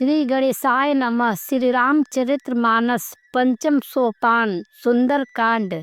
श्री गणेशाय नमः। श्री रामचरितमानस पंचम सोपान सुंदरकांड।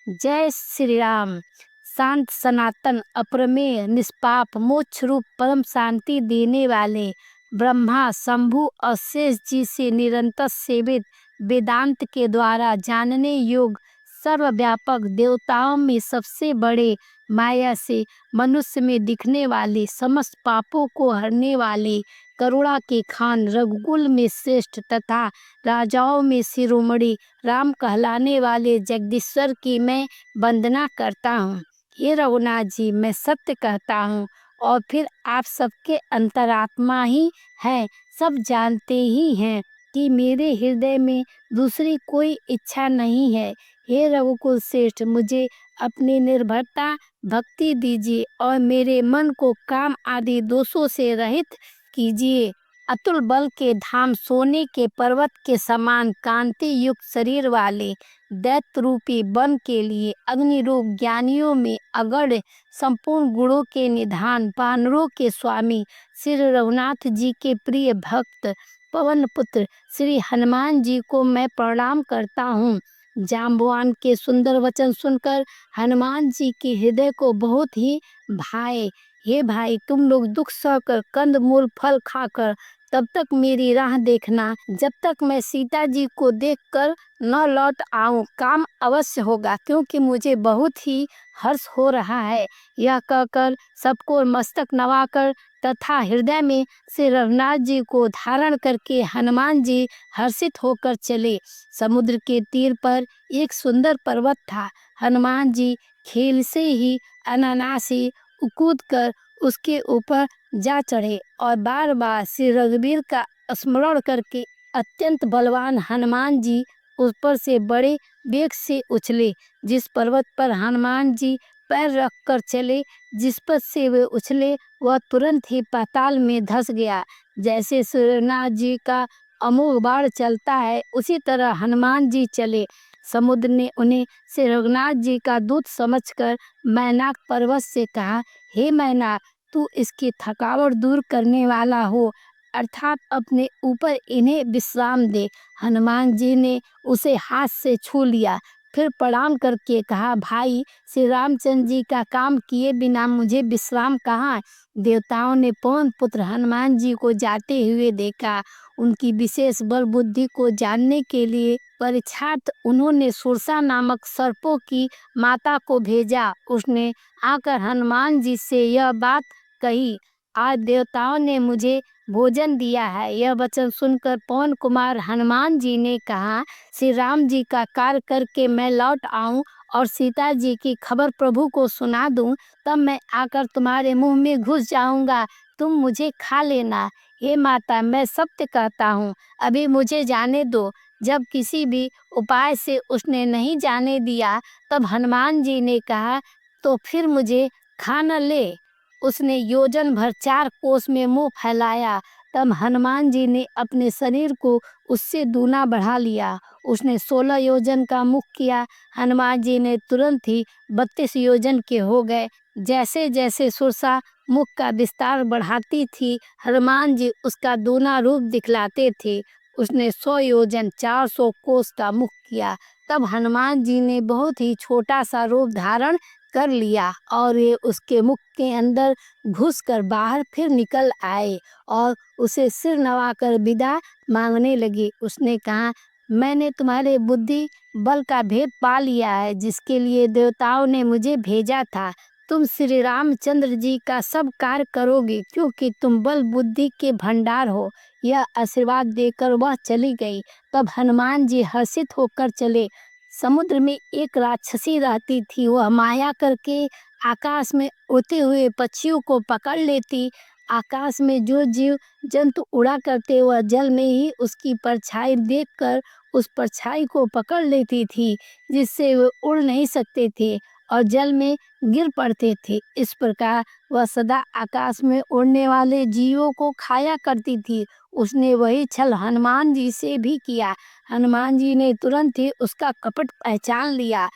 जय श्री राम। शांत सनातन अप्रमेय निष्पाप मोक्ष रूप परम शांति देने वाले ब्रह्मा शंभु और शेष जी से निरंतर सेवित वेदांत के द्वारा जानने योग सर्वव्यापक देवताओं में सबसे बड़े माया से मनुष्य में दिखने वाले समस्त पापों को हरने वाले करुणा के खान रघुकुल में श्रेष्ठ तथा राजाओं में शिरोमणि राम कहलाने वाले जगदीश्वर की मैं वंदना करता हूँ। हे रघुनाथ जी, मैं सत्य कहता हूँ और फिर आप सबके अंतरात्मा ही हैं, सब जानते ही हैं कि मेरे हृदय में दूसरी कोई इच्छा नहीं है। हे रघुकुल श्रेष्ठ, मुझे अपनी निर्भरता भक्ति दीजिए और मेरे मन को काम आदि दोषों से रहित कीजिए। अतुल बल के धाम सोने के पर्वत के समान कांति युक्त शरीर वाले दैत्य रूपी वन के लिए अग्नि रूप ज्ञानियों में अगण्य संपूर्ण गुणों के निधान वानरों के स्वामी श्री रघुनाथ जी के प्रिय भक्त पवन पुत्र श्री हनुमान जी को मैं प्रणाम करता हूँ। जाम्बवान के सुंदर वचन सुनकर हनुमान जी के हृदय को बहुत ही भाए। हे भाई, तुम लोग दुख सहकर कंद मूल फल खाकर तब तक मेरी राह देखना जब तक मैं सीता जी को देखकर न लौट आऊं। काम अवश्य होगा, क्योंकि मुझे बहुत ही हर्ष हो रहा है। यह कहकर सबको मस्तक नवाकर तथा हृदय में श्री रघुनाथ जी को धारण करके हनुमान जी हर्षित होकर चले। समुद्र के तीर पर एक सुंदर पर्वत था। हनुमान जी खेल से ही अनायासी कूद कर उसके ऊपर जा चढ़े और बार बार श्री रघुवीर का स्मरण करके अत्यंत बलवान हनुमान जी उस पर से बड़े वेग से उछले। जिस पर्वत पर हनुमान जी पैर रख कर चले, जिस पर से वे उछले, वह तुरंत ही पाताल में धंस गया। जैसे श्रीनाथ जी का अमोघ बाण चलता है, उसी तरह हनुमान जी चले। समुद्र ने उन्हें श्री रघुनाथ जी का दूत समझकर मैनाक पर्वत से कहा, हे मैनाक, तू इसकी थकावट दूर करने वाला हो, अर्थात अपने ऊपर इन्हें विश्राम दे। हनुमान जी ने उसे हाथ से छू लिया, फिर प्रणाम करके कहा, भाई, श्री रामचंद्र जी का काम किए बिना मुझे विश्राम कहाँ। देवताओं ने पवन पुत्र हनुमान जी को जाते हुए देखा। उनकी विशेष बल बुद्धि को जानने के लिए परीक्षार्थ उन्होंने सुरसा नामक सर्पों की माता को भेजा। उसने आकर हनुमान जी से यह बात कही, आज देवताओं ने मुझे भोजन दिया है। यह वचन सुनकर पवन कुमार हनुमान जी ने कहा, श्री राम जी का कार्य करके मैं लौट आऊं और सीता जी की खबर प्रभु को सुना दूं, तब मैं आकर तुम्हारे मुंह में घुस जाऊंगा, तुम मुझे खा लेना। हे माता, मैं सत्य कहता हूँ, अभी मुझे जाने दो। जब किसी भी उपाय से उसने नहीं जाने दिया, तब हनुमान जी ने कहा, तो फिर मुझे खा न ले। उसने योजन भर 4 कोस में मुंह फैलाया। तब हनुमान जी ने अपने शरीर को उससे दूना बढ़ा लिया। उसने 16 योजन का मुख किया। हनुमान जी ने तुरंत ही 32 योजन के हो गए। जैसे जैसे सुरसा मुख का विस्तार बढ़ाती थी, हनुमान जी उसका दूना रूप दिखलाते थे। उसने 100 योजन 400 कोस का मुख किया। तब हनुमान जी ने बहुत ही छोटा सा रूप धारण कर लिया और ये उसके मुख के अंदर घुसकर बाहर फिर निकल आए और उसे सिर नवाकर विदा मांगने लगे। उसने कहा, मैंने तुम्हारे बुद्धि बल का भेद पा लिया है, जिसके लिए देवताओं ने मुझे भेजा था। तुम श्री रामचंद्र जी का सब कार्य करोगे, क्योंकि तुम बल बुद्धि के भंडार हो। यह आशीर्वाद देकर वह चली गई। तब हनुमान जी हर्षित होकर चले। समुद्र में एक राक्षसी रहती थी। वह माया करके आकाश में उड़ते हुए पक्षियों को पकड़ लेती। आकाश में जो जीव जंतु उड़ा करते, वह जल में ही उसकी परछाई देखकर उस परछाई को पकड़ लेती थी, जिससे वे उड़ नहीं सकते थे और जल में गिर पड़ते थे। इस प्रकार वह सदा आकाश में उड़ने वाले जीवों को खाया करती थी। उसने वही छल हनुमान जी से भी किया। हनुमान जी ने तुरंत ही उसका कपट पहचान लिया।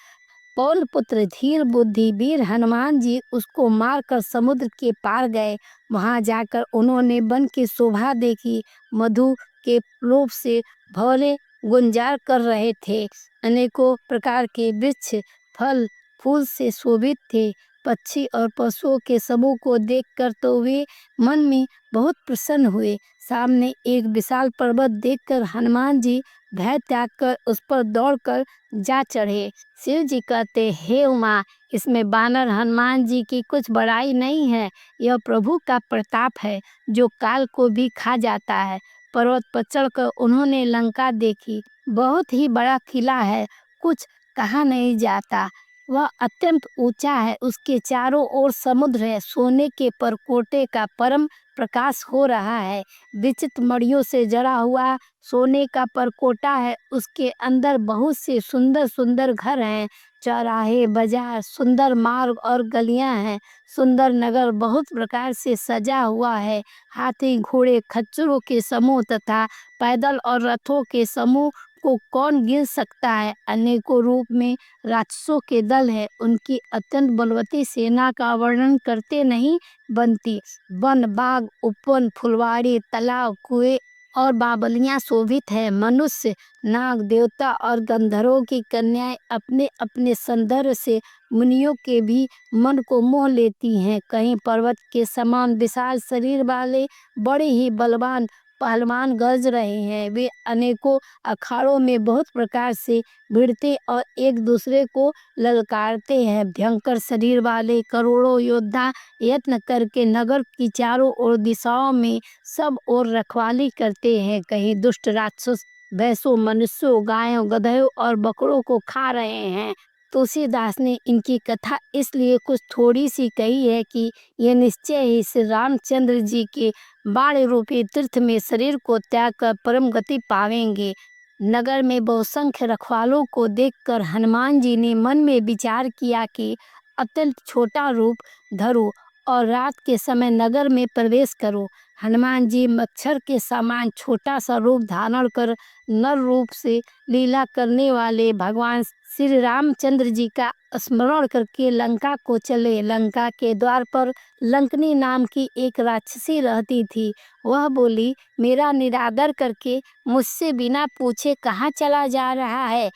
पवन पुत्र धीर बुद्धि वीर हनुमान जी उसको मारकर समुद्र के पार गए। वहां जाकर उन्होंने वन की शोभा देखी। मधु के रूप से भौरे गुंजार कर रहे थे। अनेकों प्रकार के वृक्ष फल फूल से शोभित थे। पक्षी और पशुओं के समूह को देखकर तो वे मन में बहुत प्रसन्न हुए। सामने एक विशाल पर्वत देखकर हनुमान जी भय त्याग कर उस पर दौड़कर जा चढ़े। शिव जी कहते, हे उमा, इसमें बानर हनुमान जी की कुछ बड़ाई नहीं है। यह प्रभु का प्रताप है जो काल को भी खा जाता है। पर्वत पर चढ़कर उन्होंने लंका देखी। बहुत ही बड़ा किला है, कुछ कहा नहीं जाता। वह अत्यंत ऊंचा है, उसके चारों ओर समुद्र है। सोने के परकोटे का परम प्रकाश हो रहा है। विचित्र मणियों से जड़ा हुआ सोने का परकोटा है। उसके अंदर बहुत से सुंदर सुंदर घर हैं, चौराहे, बाजार, सुंदर मार्ग और गलियां हैं। सुंदर नगर बहुत प्रकार से सजा हुआ है। हाथी, घोड़े, खच्चरों के समूह तथा पैदल और रथों के समूह को कौन गिन सकता है। अनेकों रूप में राक्षसों के दल है। उनकी अत्यंत बलवती सेना का वर्णन करते नहीं बनती। वन, बाग, उपवन, फुलवाड़ी, तालाब, कुएं और बावलियां शोभित है। मनुष्य, नाग, देवता और गंधर्वों की कन्याएं अपने अपने सौंदर्य से मुनियों के भी मन को मोह लेती हैं। कहीं पर्वत के समान विशाल शरीर वाले बड़े ही बलवान पहलवान गरज रहे हैं। वे अनेकों अखाड़ों में बहुत प्रकार से भिड़ते और एक दूसरे को ललकारते हैं। भयंकर शरीर वाले करोड़ों योद्धा यत्न करके नगर की चारों ओर दिशाओं में सब ओर रखवाली करते हैं। कहीं दुष्ट राक्षस भैंसों, मनुष्यों, गायों, गधों और बकरों को खा रहे हैं। तुलसीदास ने इनकी कथा इसलिए कुछ थोड़ी सी कही है कि ये निश्चय ही श्री रामचंद्र जी के बाण रूपी तीर्थ में शरीर को त्याग कर परम गति पावेंगे। नगर में बहुसंख्य रखवालों को देखकर हनुमान जी ने मन में विचार किया कि अत्यंत छोटा रूप धरूं और रात के समय नगर में प्रवेश करूं। हनुमान जी मच्छर के समान छोटा सा रूप धारण कर नर रूप से लीला करने वाले भगवान श्री रामचंद्र जी का स्मरण करके लंका को चले। लंका के द्वार पर लंकनी नाम की एक राक्षसी रहती थी। वह बोली, मेरा निरादर करके मुझसे बिना पूछे कहाँ चला जा रहा है?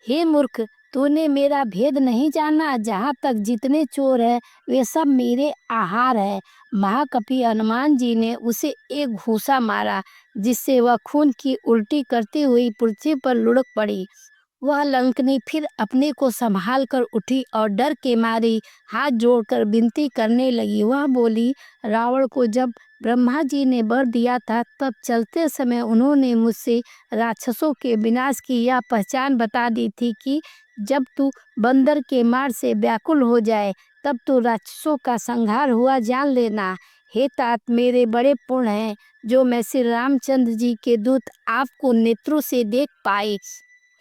हे मूर्ख, तूने मेरा भेद नहीं जाना। जहाँ तक जितने चोर हैं वे सब मेरे आहार है। महाकपि हनुमान जी ने उसे एक घूंसा मारा, जिससे वह खून की उल्टी करती हुई पृथ्वी पर लुढ़क पड़ी। वह लंकनी फिर अपने को संभाल कर उठी और डर के मारी हाथ जोड़कर विनती करने लगी। वह बोली, रावण को जब ब्रह्मा जी ने वर दिया था तब चलते समय उन्होंने मुझसे राक्षसों के विनाश की यह पहचान बता दी थी कि जब तू बंदर के मार से व्याकुल हो जाए तब तो राक्षसों का संहार हुआ जान लेना। हे तात, मेरे बड़े पुण्य हैं जो मैं श्री रामचंद्र जी के दूत आपको नेत्रों से देख पाए।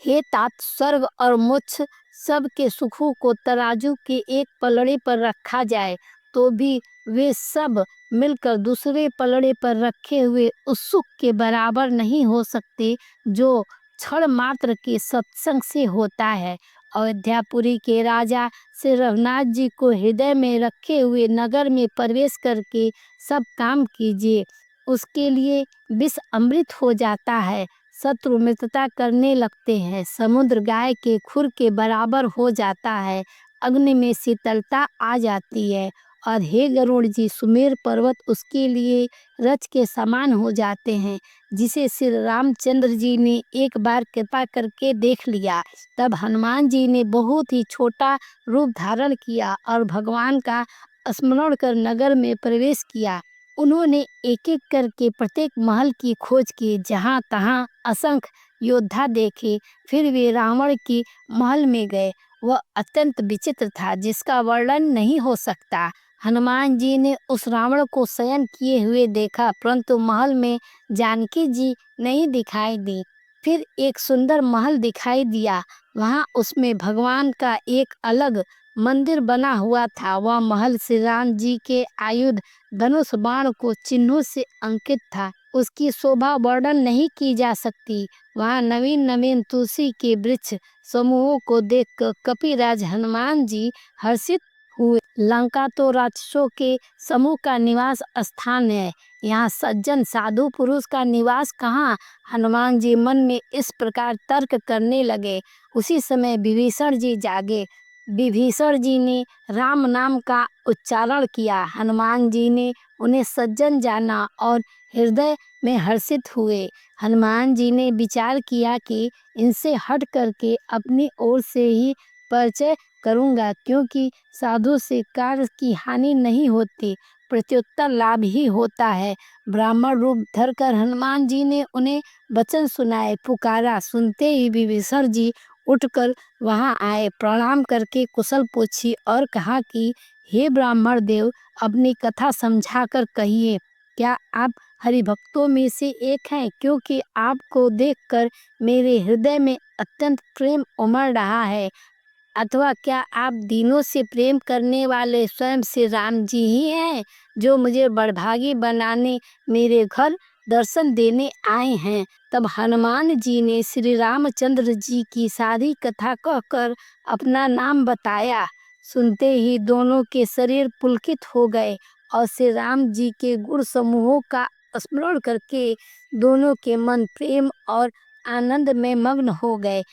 हे तात, स्वर्ग और मोक्ष सब के सुखों को तराजू के एक पलड़े पर रखा जाए तो भी वे सब मिलकर दूसरे पलड़े पर रखे हुए उस सुख के बराबर नहीं हो सकते जो क्षण मात्र के सत्संग से होता है। अयोध्यापुरी के राजा श्री रघुनाथ जी को हृदय में रखे हुए नगर में प्रवेश करके सब काम कीजिए। उसके लिए विष अमृत हो जाता है, शत्रु मित्रता करने लगते हैं, समुद्र गाय के खुर के बराबर हो जाता है, अग्नि में शीतलता आ जाती है और हे गरुड़ जी, सुमेर पर्वत उसके लिए रथ के समान हो जाते हैं। जिसे श्री रामचंद्र जी ने एक बार कृपा करके देख लिया, तब हनुमान जी ने बहुत ही छोटा रूप धारण किया और भगवान का स्मरण कर नगर में प्रवेश किया। उन्होंने एक एक करके प्रत्येक महल की खोज की, जहाँ तहाँ असंख्य योद्धा देखे। फिर वे रावण की महल में गए। वह अत्यंत विचित्र था, जिसका वर्णन नहीं हो सकता। हनुमान जी ने उस रावण को शयन किए हुए देखा, परंतु महल में जानकी जी नहीं दिखाई दी। फिर एक सुंदर महल दिखाई दिया। वहाँ उसमें भगवान का एक अलग मंदिर बना हुआ था। वह महल श्री राम जी के आयुध धनुष बाण को चिन्हों से अंकित था। उसकी शोभा वर्णन नहीं की जा सकती। वहाँ नवीन नवीन तुलसी के वृक्ष समूहों को देखकर कपिराज हनुमान जी हर्षित हुए। लंका तो राक्षसों के समूह का निवास स्थान है, यहाँ सज्जन साधु पुरुष का निवास कहाँ। हनुमान जी मन में इस प्रकार तर्क करने लगे। उसी समय विभीषण जी जागे। विभीषण जी ने राम नाम का उच्चारण किया। हनुमान जी ने उन्हें सज्जन जाना और हृदय में हर्षित हुए। हनुमान जी ने विचार किया कि इनसे हट करके अपनी ओर से ही परिचय करूंगा, क्योंकि साधु से कार्य की हानि नहीं होती, प्रत्युत्तर लाभ ही होता है। ब्राह्मण रूप धरकर हनुमान जी ने उन्हें वचन सुनाए, पुकारा। सुनते ही विभीषण जी उठकर वहां आए, प्रणाम करके कुशल पूछी और कहा कि हे ब्राह्मण देव, अपनी कथा समझाकर कहिए। क्या आप हरिभक्तों में से एक हैं? क्योंकि आपको देखकर मेरे हृदय में अत्यंत प्रेम उमड़ रहा है। अथवा क्या आप दीनों से प्रेम करने वाले स्वयं श्री राम जी ही हैं, जो मुझे बड़भागी बनाने मेरे घर दर्शन देने आए हैं। तब हनुमान जी ने श्री रामचंद्र जी की सारी कथा कहकर अपना नाम बताया। सुनते ही दोनों के शरीर पुलकित हो गए और श्री राम जी के गुण समूहों का स्मरण करके दोनों के मन प्रेम और आनंद में मग्न हो गए।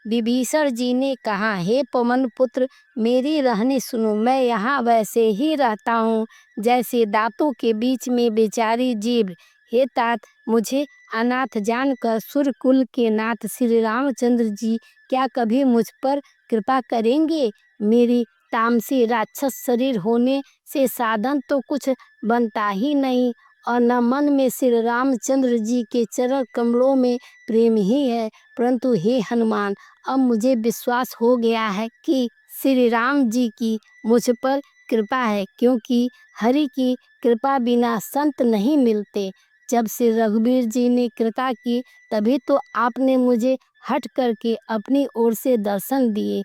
विभीषण जी ने कहा, हे पवन पुत्र, मेरी रहनी सुनो। मैं यहाँ वैसे ही रहता हूँ जैसे दांतों के बीच में बेचारी जीभ। हे तात, मुझे अनाथ जानकर सूर्यकुल के नाथ श्री रामचंद्र जी क्या कभी मुझ पर कृपा करेंगे? मेरी तामसी राक्षस शरीर होने से साधन तो कुछ बनता ही नहीं, और न मन में श्री रामचंद्र जी के चरण कमलों में प्रेम ही है। परंतु हे हनुमान, अब मुझे विश्वास हो गया है कि श्री राम जी की मुझ पर कृपा है, क्योंकि हरि की कृपा बिना संत नहीं मिलते। जब श्री रघुवीर जी ने कृपा की, तभी तो आपने मुझे हट करके अपनी ओर से दर्शन दिए।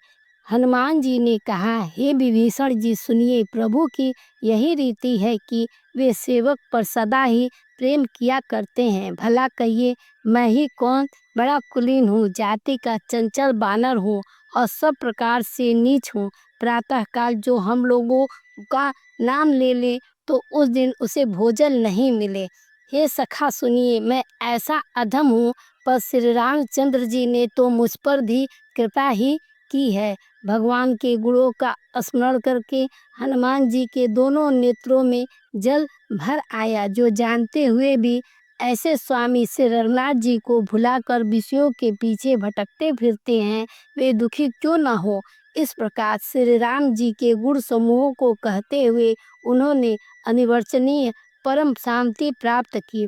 हनुमान जी ने कहा, हे विभीषण जी सुनिए, प्रभु की यही रीति है कि वे सेवक पर सदा ही प्रेम किया करते हैं। भला कहिए, मैं ही कौन बड़ा कुलीन हूँ, जाति का चंचल बानर हूँ और सब प्रकार से नीच हूँ। प्रातःकाल जो हम लोगों का नाम ले ले तो उस दिन उसे भोजन नहीं मिले। हे सखा सुनिए, मैं ऐसा अधम हूँ, पर श्री रामचंद्र जी ने तो मुझ पर भी कृपा ही की है। भगवान के गुणों का स्मरण करके हनुमान जी के दोनों नेत्रों में जल भर आया। जो जानते हुए भी ऐसे स्वामी श्री रघुनाथ जी को भुलाकर विषयों के पीछे भटकते फिरते हैं, वे दुखी क्यों न हो। इस प्रकार श्री राम जी के गुण समूहों को कहते हुए उन्होंने अनिर्वचनीय परम शांति प्राप्त की।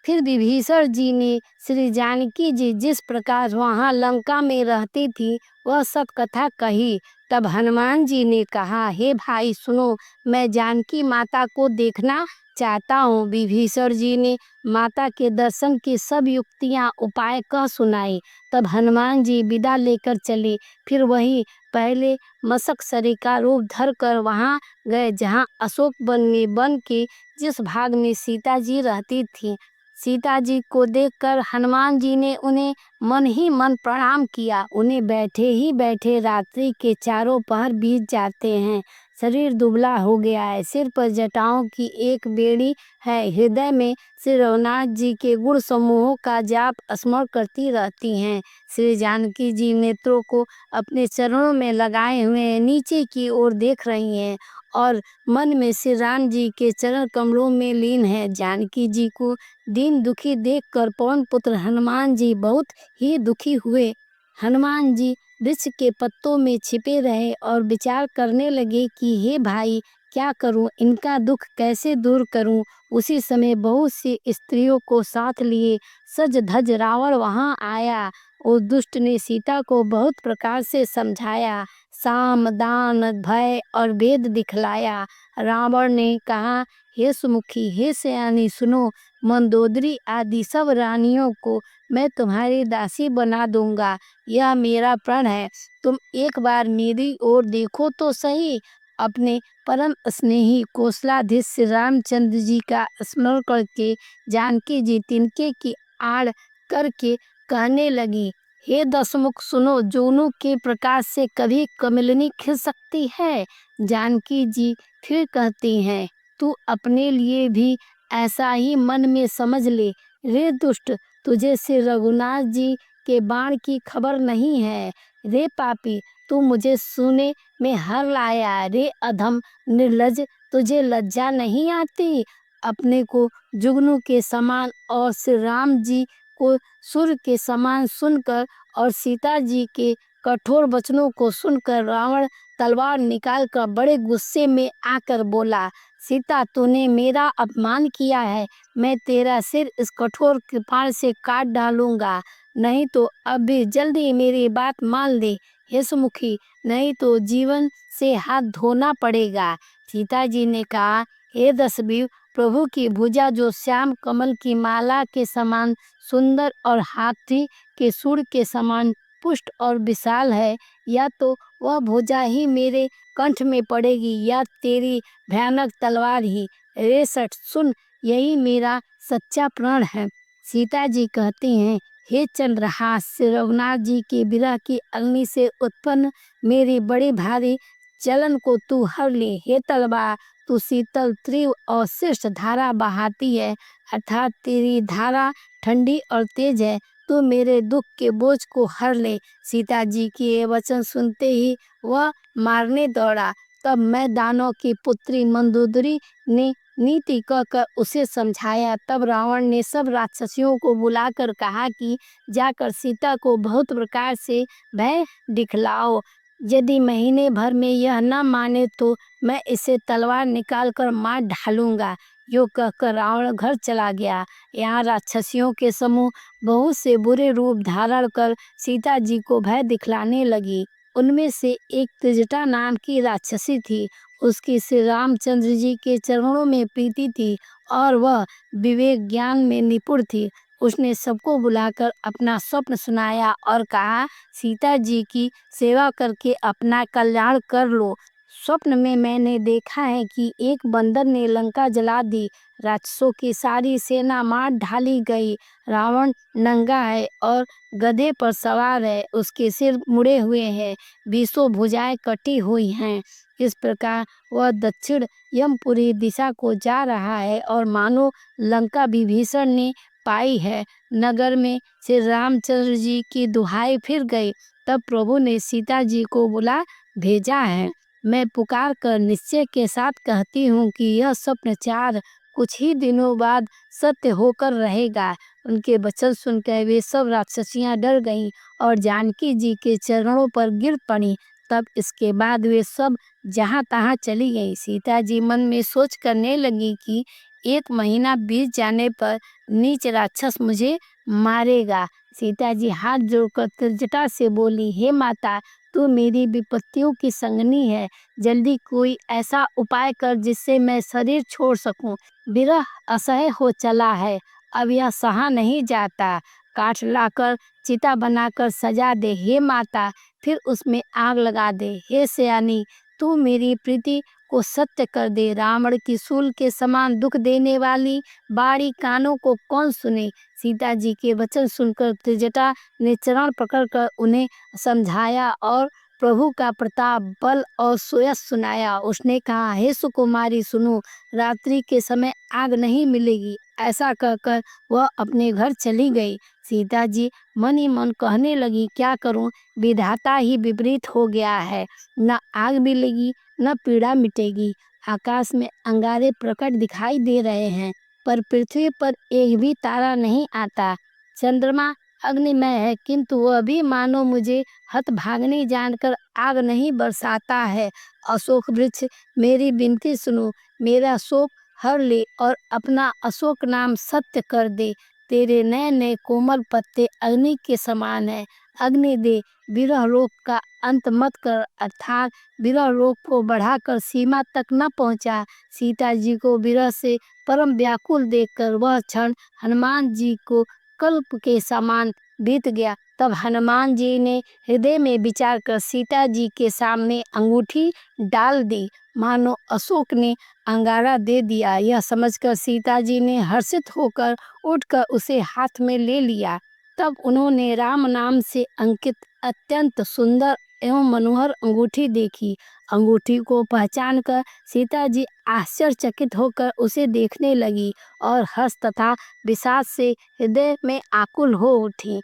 फिर विभीषण जी ने श्री जानकी जी जिस प्रकार वहाँ लंका में रहती थी वह सब कथा कही। तब हनुमान जी ने कहा, हे भाई सुनो, मैं जानकी माता को देखना चाहता हूँ। विभीषण जी ने माता के दर्शन की सब युक्तियाँ उपाय कह सुनाई। तब हनुमान जी विदा लेकर चले। फिर वही पहले मशक सरी का रूप धर कर वहाँ गए जहाँ अशोक वन में वन के जिस भाग में सीता जी रहती थी। सीता जी को देखकर हनुमान जी ने उन्हें मन ही मन प्रणाम किया। उन्हें बैठे ही बैठे रात्रि के चारों पहर बीत जाते हैं। शरीर दुबला हो गया है, सिर पर जटाओं की एक बेड़ी है। हृदय में श्री रघुनाथ जी के गुण समूहों का जाप स्मरण करती रहती हैं। श्री जानकी जी नेत्रों को अपने चरणों में लगाए हुए नीचे की ओर देख रही हैं और मन में श्री राम जी के चरण कमलों में लीन है। जानकी जी को दीन दुखी देखकर पवन पुत्र हनुमान जी बहुत ही दुखी हुए। हनुमान जी वृक्ष के पत्तों में छिपे रहे और विचार करने लगे कि हे भाई, क्या करूं, इनका दुख कैसे दूर करूं। उसी समय बहुत सी स्त्रियों को साथ लिए सज धज रावण वहां आया। उस दुष्ट ने सीता को बहुत प्रकार से समझाया, साम दान भय और वेद दिखलाया। रावण ने कहा, हे सुमुखी, हे सयानी सुनो, मंदोदरी आदि सब रानियों को मैं तुम्हारी दासी बना दूंगा। यह मेरा प्रण है। तुम एक बार मेरी ओर देखो तो सही। अपने परम स्नेही कौशलाधीश श्री रामचंद्र जी का स्मरण करके जानकी जी तिनके की आड़ करके कहने लगी, हे दशमुख सुनो, जुगनू के प्रकाश से कभी कमलिनी खिल सकती है। जानकी जी फिर कहती हैं, तू अपने लिए भी ऐसा ही मन में समझ ले। रे दुष्ट, तुझे श्री रघुनाथ जी के बाण की खबर नहीं है। रे पापी, तू मुझे सुने में हर लाया। रे अधम निर्लज, तुझे लज्जा नहीं आती। अपने को जुगनू के समान और श्री राम जी को सूर्य के समान सुनकर और सीता जी के कठोर वचनों को सुनकर रावण तलवार निकालकर बड़े गुस्से में आकर बोला, सीता, तूने मेरा अपमान किया है। मैं तेरा सिर इस कठोर कृपाण से काट डालूंगा। नहीं तो अभी जल्दी मेरी बात मान ले हे सुमुखी, नहीं तो जीवन से हाथ धोना पड़ेगा। सीता जी ने कहा, हे दशवीर, प्रभु की भुजा जो श्याम कमल की माला के समान सुंदर और हाथी के सूंड के समान पुष्ट और विशाल है, या तो वह भुजा ही मेरे कंठ में पड़ेगी या तेरी भयानक तलवार ही। रे सठ, सुन, यही मेरा सच्चा प्रण है। सीता जी कहती हैं, हे चंद्रहास, श्री रघुनाथ जी के विरह की अग्नि से उत्पन्न मेरी बड़ी भारी चलन को तू हर ले। हे तलवार, तू शीतल, तीव्र और श्रेष्ठ धारा बहाती है, अर्थात तेरी धारा ठंडी और तेज है। तू मेरे दुख के बोझ को हर ले। सीता जी के ये वचन सुनते ही वह मारने दौड़ा। तब मैं दानव की पुत्री मंदोदरी ने नीति कहकर उसे समझाया। तब रावण ने सब राक्षसियों को बुलाकर कहा कि जाकर सीता को बहुत प्रकार से भय दिखलाओ। यदि महीने भर में यह न माने तो मैं इसे तलवार निकालकर मार डालूंगा। यो कहकर रावण घर चला गया। यहाँ राक्षसियों के समूह बहुत से बुरे रूप धारण कर सीता जी को भय दिखलाने लगी। उनमें से एक त्रिजटा नाम की राक्षसी थी। उसकी श्री रामचंद्र जी के चरणों में प्रीति थी और वह विवेक ज्ञान में निपुण थी। उसने सबको बुलाकर अपना स्वप्न सुनाया और कहा, सीता जी की सेवा करके अपना कल्याण कर लो। स्वप्न में मैंने देखा है कि एक बंदर ने लंका जला दी। राक्षसों की सारी सेना मार ढाली गई। रावण नंगा है और गधे पर सवार है। उसके सिर मुड़े हुए हैं, बीसों भुजाएं कटी हुई हैं। इस प्रकार वह दक्षिण यमपुरी दिशा को जा रहा है और मानो लंका विभीषण ने पाई है। नगर में श्री रामचंद्र जी की दुहाई फिर गई। तब प्रभु ने सीता जी को बुला भेजा है। मैं पुकार कर निश्चय के साथ कहती हूँ कि यह स्वप्न चार कुछ ही दिनों बाद सत्य होकर रहेगा। उनके वचन सुनकर वे सब राक्षसियां डर गईं और जानकी जी के चरणों पर गिर पड़ी। तब इसके बाद वे सब जहाँ तहाँ चली गईं। सीता जी मन में सोच करने लगी कि 1 महीना बीत जाने पर नीच राक्षस मुझे मारेगा। सीता जी हाथ जोड़कर त्रिजटा से बोली, हे माता, तू मेरी विपत्तियों की संगनी है। जल्दी कोई ऐसा उपाय कर जिससे मैं शरीर छोड़ सकूं। विरह असह्य हो चला है, अब यह सहा नहीं जाता। काठ लाकर चिता बनाकर सजा दे हे माता, फिर उसमें आग लगा दे। हे सयानी, तू मेरी प्रीति को सत्य कर दे। रावण की सूल के समान दुख देने वाली बाड़ी कानों को कौन सुने। सीता जी के वचन सुनकर त्रिजटा ने चरण पकड़कर उन्हें समझाया और प्रभु का प्रताप, बल और सुयश सुनाया। उसने कहा, हे सुकुमारी सुनो, रात्रि के समय आग नहीं मिलेगी। ऐसा कहकर वह अपने घर चली गई। सीता जी मन ही मन कहने लगी, क्या करूं, विधाता ही विपरीत हो गया है। न आग मिलेगी न पीड़ा मिटेगी। आकाश में अंगारे प्रकट दिखाई दे रहे हैं, पर पृथ्वी पर एक भी तारा नहीं आता। चंद्रमा अग्निमय है, किंतु वह भी मानो मुझे हतभागिनी जानकर आग नहीं बरसाता है। अशोक वृक्ष, मेरी विनती सुनो, मेरा शोक हर ले और अपना अशोक नाम सत्य कर दे। तेरे नए नए कोमल पत्ते अग्नि के समान है। अग्नि दे, विरह रोग का अंत मत कर, अर्थात विरह रोग को बढ़ाकर सीमा तक न पहुंचा। सीता जी को विरह से परम व्याकुल देखकर वह क्षण हनुमान जी को कल्प के समान बीत गया। तब हनुमान जी ने हृदय में विचार कर सीता जी के सामने अंगूठी डाल दी, मानो अशोक ने अंगारा दे दिया। यह समझकर सीता जी ने हर्षित होकर उठकर उसे हाथ में ले लिया। तब उन्होंने राम नाम से अंकित अत्यंत सुंदर एवं मनोहर अंगूठी देखी। अंगूठी को पहचानकर सीता जी आश्चर्यचकित होकर उसे देखने लगी और हर्ष तथा विषाद से हृदय में आकुल हो उठी।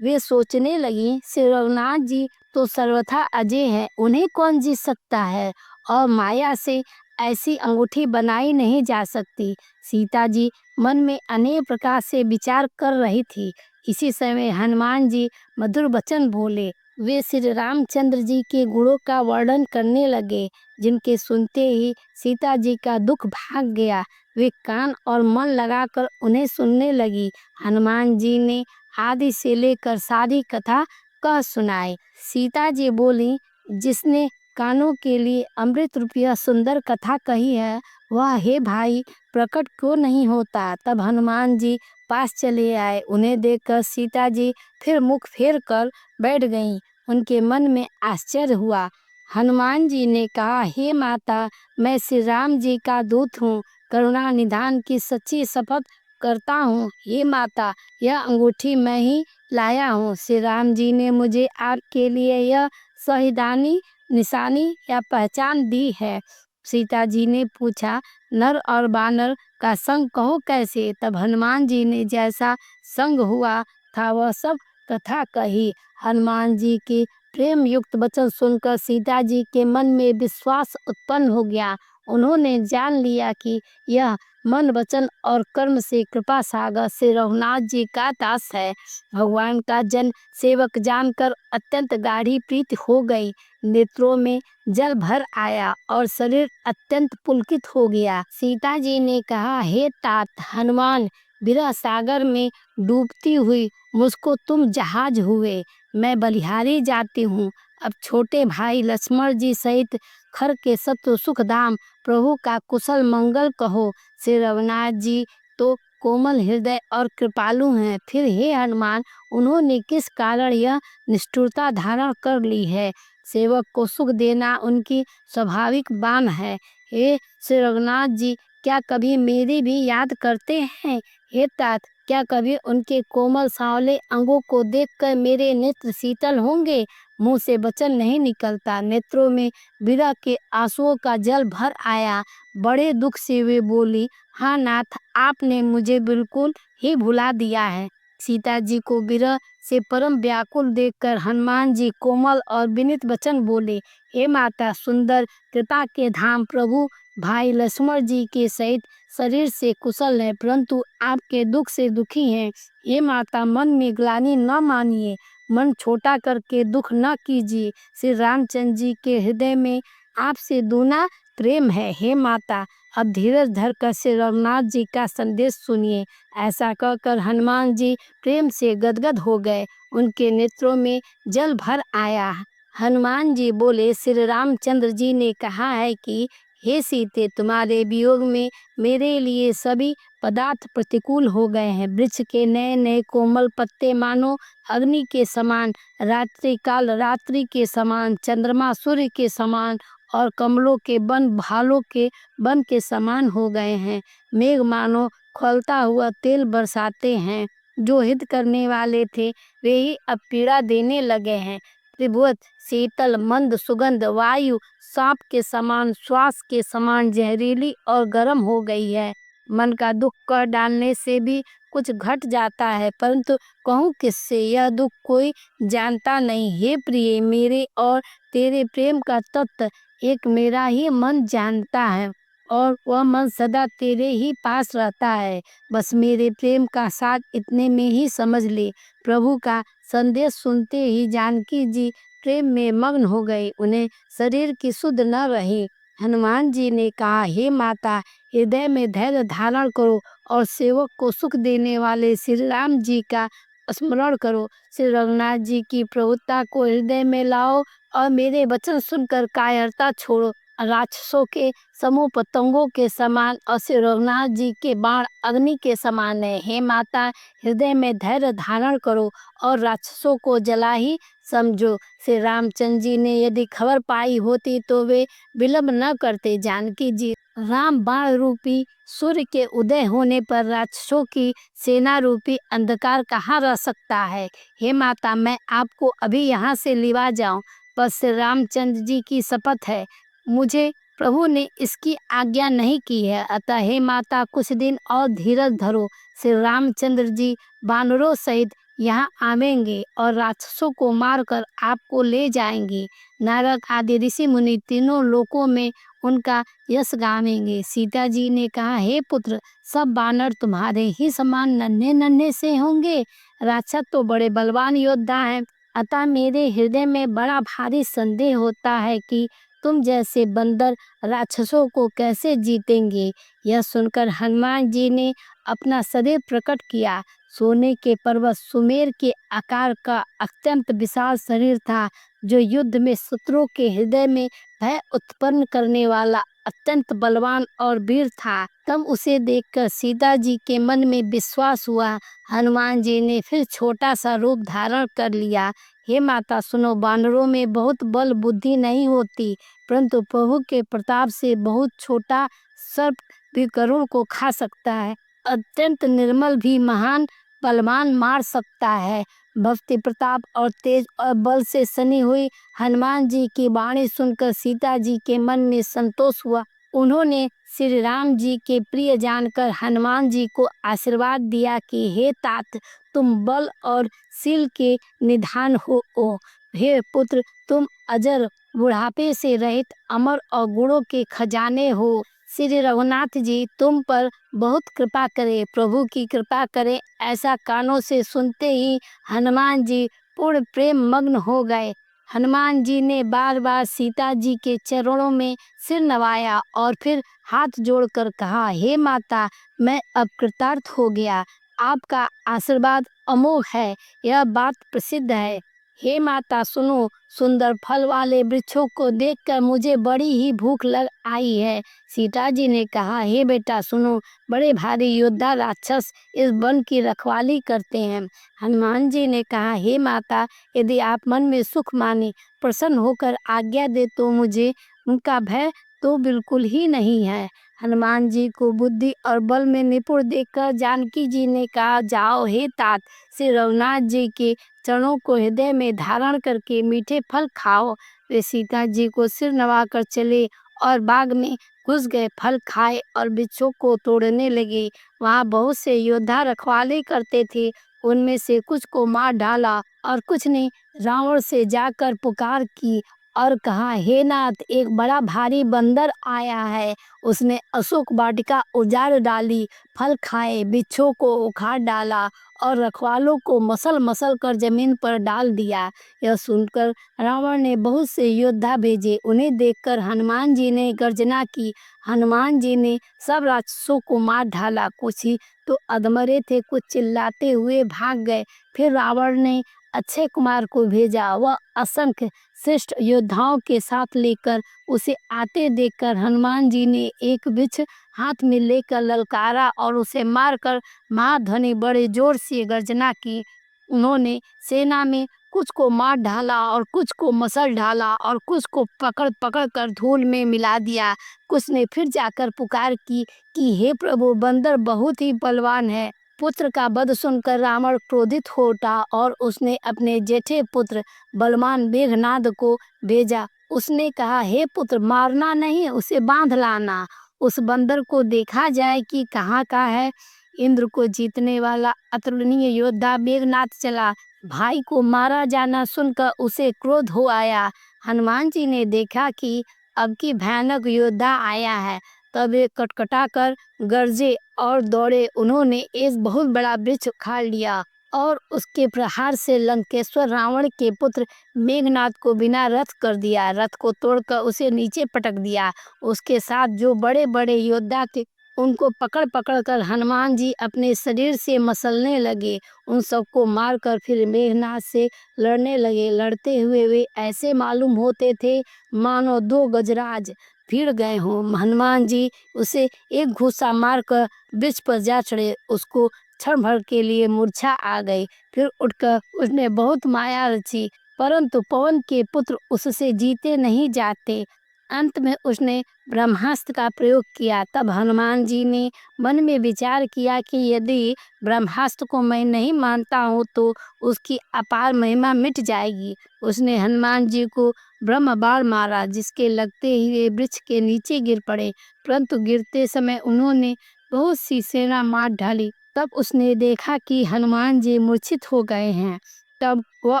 वे सोचने लगी, श्री रघुनाथ जी तो सर्वथा अजय है, उन्हें कौन जीत सकता है और माया से ऐसी अंगूठी बनाई नहीं जा सकती। सीता जी मन में अनेक प्रकार से विचार कर रही थी। इसी समय हनुमान जी मधुर वचन बोले। वे श्री रामचंद्र जी के गुणों का वर्णन करने लगे, जिनके सुनते ही सीता जी का दुख भाग गया। वे कान और मन लगाकर उन्हें सुनने लगी। हनुमान जी ने आदि से लेकर सारी कथा कह सुनाई। सीता जी बोली, जिसने कानों के लिए अमृत रूपी सुंदर कथा कही है, वह हे भाई प्रकट क्यों नहीं होता। तब हनुमान जी पास चले आए। उन्हें देखकर सीता जी फिर मुख फेर कर बैठ गईं। उनके मन में आश्चर्य हुआ। हनुमान जी ने कहा, हे माता, मैं श्री राम जी का दूत हूँ। करुणा निधान की सच्ची शपथ करता हूँ। हे माता, यह अंगूठी मैं ही लाया हूँ। श्री राम जी ने मुझे आपके लिए यह शहीदानी निशानी या पहचान दी है। सीता जी ने पूछा, नर और बानर का संग कहो कैसे। तब हनुमान जी ने जैसा संग हुआ था वह सब कथा कही। हनुमान जी के प्रेम युक्त वचन सुनकर सीता जी के मन में विश्वास उत्पन्न हो गया। उन्होंने जान लिया कि यह मन वचन और कर्म से कृपा सागर श्री रघुनाथ जी का दास है। भगवान का जन सेवक जानकर अत्यंत गाढ़ी प्रीति हो गई। नेत्रों में जल भर आया और शरीर अत्यंत पुलकित हो गया। सीता जी ने कहा, हे तात हनुमान, विरह सागर में डूबती हुई मुझको तुम जहाज हुए। मैं बलिहारी जाती हूँ। अब छोटे भाई लक्ष्मण जी सहित खर के शत्रु सुखधाम प्रभु का कुशल मंगल कहो। श्री रघुनाथ जी तो कोमल हृदय और कृपालु हैं। फिर हे हनुमान, उन्होंने किस कारण यह निष्ठुरता धारण कर ली है। सेवक को सुख देना उनकी स्वाभाविक बान है। हे श्री रघुनाथ जी, क्या कभी मेरी भी याद करते हैं। हे तात, क्या कभी उनके कोमल सांवले अंगों को देखकर मेरे नेत्र शीतल होंगे। मुंह से वचन नहीं निकलता, नेत्रों में विरह के आंसुओं का जल भर आया। बड़े दुख से वे बोली, हाँ नाथ, आपने मुझे बिल्कुल ही भुला दिया है। सीता जी को विरह से परम व्याकुल देखकर हनुमान जी कोमल और विनीत वचन बोले, हे माता, सुंदर कृपा के धाम प्रभु भाई लक्ष्मण जी के सहित शरीर से कुशल है, परंतु आपके दुख से दुखी हैं। हे माता, मन में ग्लानि न मानिए, मन छोटा करके दुख न कीजिए। श्री रामचंद्र जी के हृदय में आपसे दूना प्रेम है। हे माता, अब धीरज धरकर श्री रघुनाथ जी का संदेश सुनिए। ऐसा कहकर हनुमान जी प्रेम से गदगद हो गए। उनके नेत्रों में जल भर आया। हनुमान जी बोले, श्री रामचंद्र जी ने कहा है कि हे सीते, तुम्हारे वियोग में मेरे लिए सभी पदार्थ प्रतिकूल हो गए हैं। वृक्ष के नए नए कोमल पत्ते मानो अग्नि के समान, रात्रि काल रात्रि के समान, चंद्रमा सूर्य के समान और कमलों के वन भालों के वन के समान हो गए हैं। मेघ मानो खौलता हुआ तेल बरसाते हैं। जो हित करने वाले थे वे ही अब पीड़ा देने लगे हैं। त्रिभुवन शीतल मंद सुगंध वायु सांप के समान, श्वास के समान जहरीली और गर्म हो गई है। मन का दुख कह डालने से भी कुछ घट जाता है, परंतु कहूँ किससे, यह दुख कोई जानता नहीं। हे प्रिय, मेरे और तेरे प्रेम का तत्व एक मेरा ही मन जानता है और वह मन सदा तेरे ही पास रहता है। बस मेरे प्रेम का साथ इतने में ही समझ ले। प्रभु का संदेश सुनते ही जानकी जी प्रेम में मग्न हो गई। उन्हें शरीर की सुध न रही। हनुमान जी ने कहा, हे माता, हृदय में धैर्य धारण करो और सेवक को सुख देने वाले श्री राम जी का स्मरण करो। श्री रघुनाथ जी की प्रभुता को हृदय में लाओ और मेरे वचन सुनकर कायरता छोड़ो। राक्षसों के समूह पतंगों के समान और श्री रघुनाथ जी के बाण अग्नि के समान है। हे माता, हृदय में धैर्य धारण करो और राक्षसों को जला ही समझो। श्री रामचंद्र जी ने यदि खबर पाई होती तो वे विलंब न करते। जानकी जी, राम बाण रूपी सूर्य के उदय होने पर राक्षसों की सेना रूपी अंधकार कहाँ रह सकता है। हे माता, मैं आपको अभी यहाँ से लिवा जाऊं, पर श्री रामचंद्र जी की शपथ है, मुझे प्रभु ने इसकी आज्ञा नहीं की है। अतः हे माता, कुछ दिन और धीरज धरो। श्री रामचंद्र जी बानरों सहित यहाँ आवेंगे और राक्षसों को मारकर आपको ले जाएंगे। नारद आदि ऋषि मुनि तीनों लोकों में उनका यश गावेंगे। सीता जी ने कहा, हे पुत्र, सब बानर तुम्हारे ही समान नन्हे नन्हे से होंगे। राक्षस तो बड़े बलवान योद्धा हैं, अतः मेरे हृदय में बड़ा भारी संदेह होता है कि तुम जैसे बंदर राक्षसों को कैसे जीतेंगे। यह सुनकर हनुमान जी ने अपना शरीर प्रकट किया। सोने के पर्वत सुमेर के आकार का अत्यंत विशाल शरीर था, जो युद्ध में शत्रुओं के हृदय में भय उत्पन्न करने वाला अत्यंत बलवान और वीर था। तब उसे देखकर सीता जी के मन में विश्वास हुआ। हनुमान जी ने फिर छोटा सा रूप धारण कर लिया। हे माता सुनो, बानरों में बहुत बल बुद्धि नहीं होती, परंतु प्रभु के प्रताप से बहुत छोटा सर्प भी गरुड़ को खा सकता है। अत्यंत निर्मल भी महान बलवान मार सकता है। भक्ति प्रताप और तेज और बल से सनी हुई हनुमान जी की वाणी सुनकर सीता जी के मन में संतोष हुआ। उन्होंने श्री राम जी के प्रिय जानकर हनुमान जी को आशीर्वाद दिया कि हे तात, तुम बल और शील के निधान हो। हे पुत्र, तुम अजर, बुढ़ापे से रहित, अमर और गुणों के खजाने हो। श्री रघुनाथ जी तुम पर बहुत कृपा करे, प्रभु की कृपा करे। ऐसा कानों से सुनते ही हनुमान जी पूर्ण प्रेम मग्न हो गए। हनुमान जी ने बार बार सीता जी के चरणों में सिर नवाया और फिर हाथ जोड़कर कहा, हे माता, मैं अब कृतार्थ हो गया। आपका आशीर्वाद अमोघ है, यह बात प्रसिद्ध है। हे माता सुनो, सुंदर फल वाले वृक्षों को देखकर मुझे बड़ी ही भूख लग आई है। सीता जी ने कहा, हे बेटा सुनो, बड़े भारी योद्धा राक्षस इस वन की रखवाली करते हैं। हनुमान जी ने कहा, हे माता, यदि आप मन में सुख माने प्रसन्न होकर आज्ञा दे तो मुझे उनका भय तो बिल्कुल ही नहीं है। हनुमान जी को बुद्धि और बल में निपुण देखकर जानकी जी ने कहा, जाओ हे तात, श्री रघुनाथ जी के चरणों को हृदय में धारण करके मीठे फल खाओ। वे सीता जी को सिर नवाकर चले और बाग में घुस गए। फल खाए और वृक्षों को तोड़ने लगे। वहाँ बहुत से योद्धा रखवाली करते थे, उनमें से कुछ को मार डाला और कुछ ने रावण से जाकर पुकार की और कहा, हे नाथ, एक बड़ा भारी बंदर आया है। उसने अशोक वाटिका उजाड़ डाली, फल खाए, वृक्षों को उखाड़ डाला और रखवालों को मसल मसल कर जमीन पर डाल दिया। यह सुनकर रावण ने बहुत से योद्धा भेजे। उन्हें देखकर हनुमान जी ने गर्जना की। हनुमान जी ने सब राक्षसों को मार डाला। कुछ ही तो अधमरे थे, कुछ चिल्लाते हुए भाग गए। फिर रावण ने अक्षय कुमार को भेजा। वह असंख्य श्रेष्ठ योद्धाओं के साथ लेकर उसे आते देखकर हनुमान जी ने एक वृक्ष हाथ में लेकर ललकारा और उसे मारकर महाध्वनि बड़े जोर से गर्जना की। उन्होंने सेना में कुछ को मार डाला और कुछ को मसल डाला और कुछ को पकड़ पकड़ कर धूल में मिला दिया। कुछ ने फिर जाकर पुकार की कि हे प्रभु, बंदर बहुत ही बलवान है। पुत्र का वध सुनकर रावण क्रोधित हो उठा और उसने अपने जेठे पुत्र बलवान मेघनाद को भेजा। उसने कहा, हे पुत्र, मारना नहीं, उसे बांध लाना। उस बंदर को देखा जाए कि कहाँ का है। इंद्र को जीतने वाला अतुलनीय योद्धा मेघनाद चला। भाई को मारा जाना सुनकर उसे क्रोध हो आया। हनुमान जी ने देखा कि अब की भयानक योद्धा आया है, तब वे कटकटा कर गरजे और दौड़े। उन्होंने एक बहुत बड़ा वृक्ष उखाड़ लिया और उसके प्रहार से लंकेश्वर रावण के पुत्र मेघनाद को बिना रथ कर दिया। रथ को तोड़कर उसे नीचे पटक दिया। उसके साथ जो बड़े बड़े योद्धा थे, उनको पकड़ पकड़ कर हनुमान जी अपने शरीर से मसलने लगे। उन सबको मारकर फिर मेघनाद से लड़ने लगे। लड़ते हुए वे ऐसे मालूम होते थे मानो दो गजराज। भीड़ गए हों। हनुमान जी उसे एक घूसा मारकर वृक्ष पर जा चढ़े। उसको क्षण भर के लिए मूर्छा आ गई। फिर उठकर उसने बहुत माया रची, परंतु पवन के पुत्र उससे जीते नहीं जाते। अंत में उसने ब्रह्मास्त्र का प्रयोग किया। तब हनुमान जी ने मन में विचार किया कि यदि ब्रह्मास्त्र को मैं नहीं मानता हूँ तो उसकी अपार महिमा मिट जाएगी। उसने हनुमान जी को ब्रह्म बाण मारा, जिसके लगते ही वे वृक्ष के नीचे गिर पड़े, परंतु गिरते समय उन्होंने बहुत सी सेना मार डाली। तब उसने देखा कि हनुमान जी मूर्छित हो गए हैं। तब वह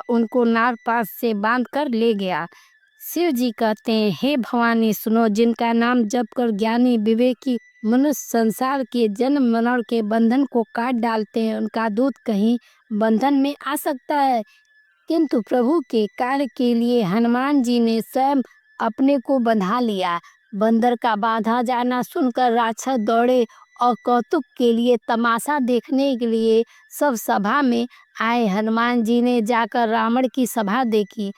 उनको नागपाश से बांध कर ले गया। शिव जी कहते हैं, हे भवानी सुनो, जिनका नाम जप कर ज्ञानी विवेकी मनुष्य संसार के जन्म मरण के बंधन को काट डालते हैं, उनका दूत कहीं बंधन में आ सकता है। किंतु प्रभु के कार्य के लिए हनुमान जी ने स्वयं अपने को बंधा लिया। बंदर का बांधा जाना सुनकर राक्षस दौड़े और कौतुक के लिए, तमाशा देखने के लिए सब सभा में आए। हनुमान जी ने जाकर रावण की सभा देखी।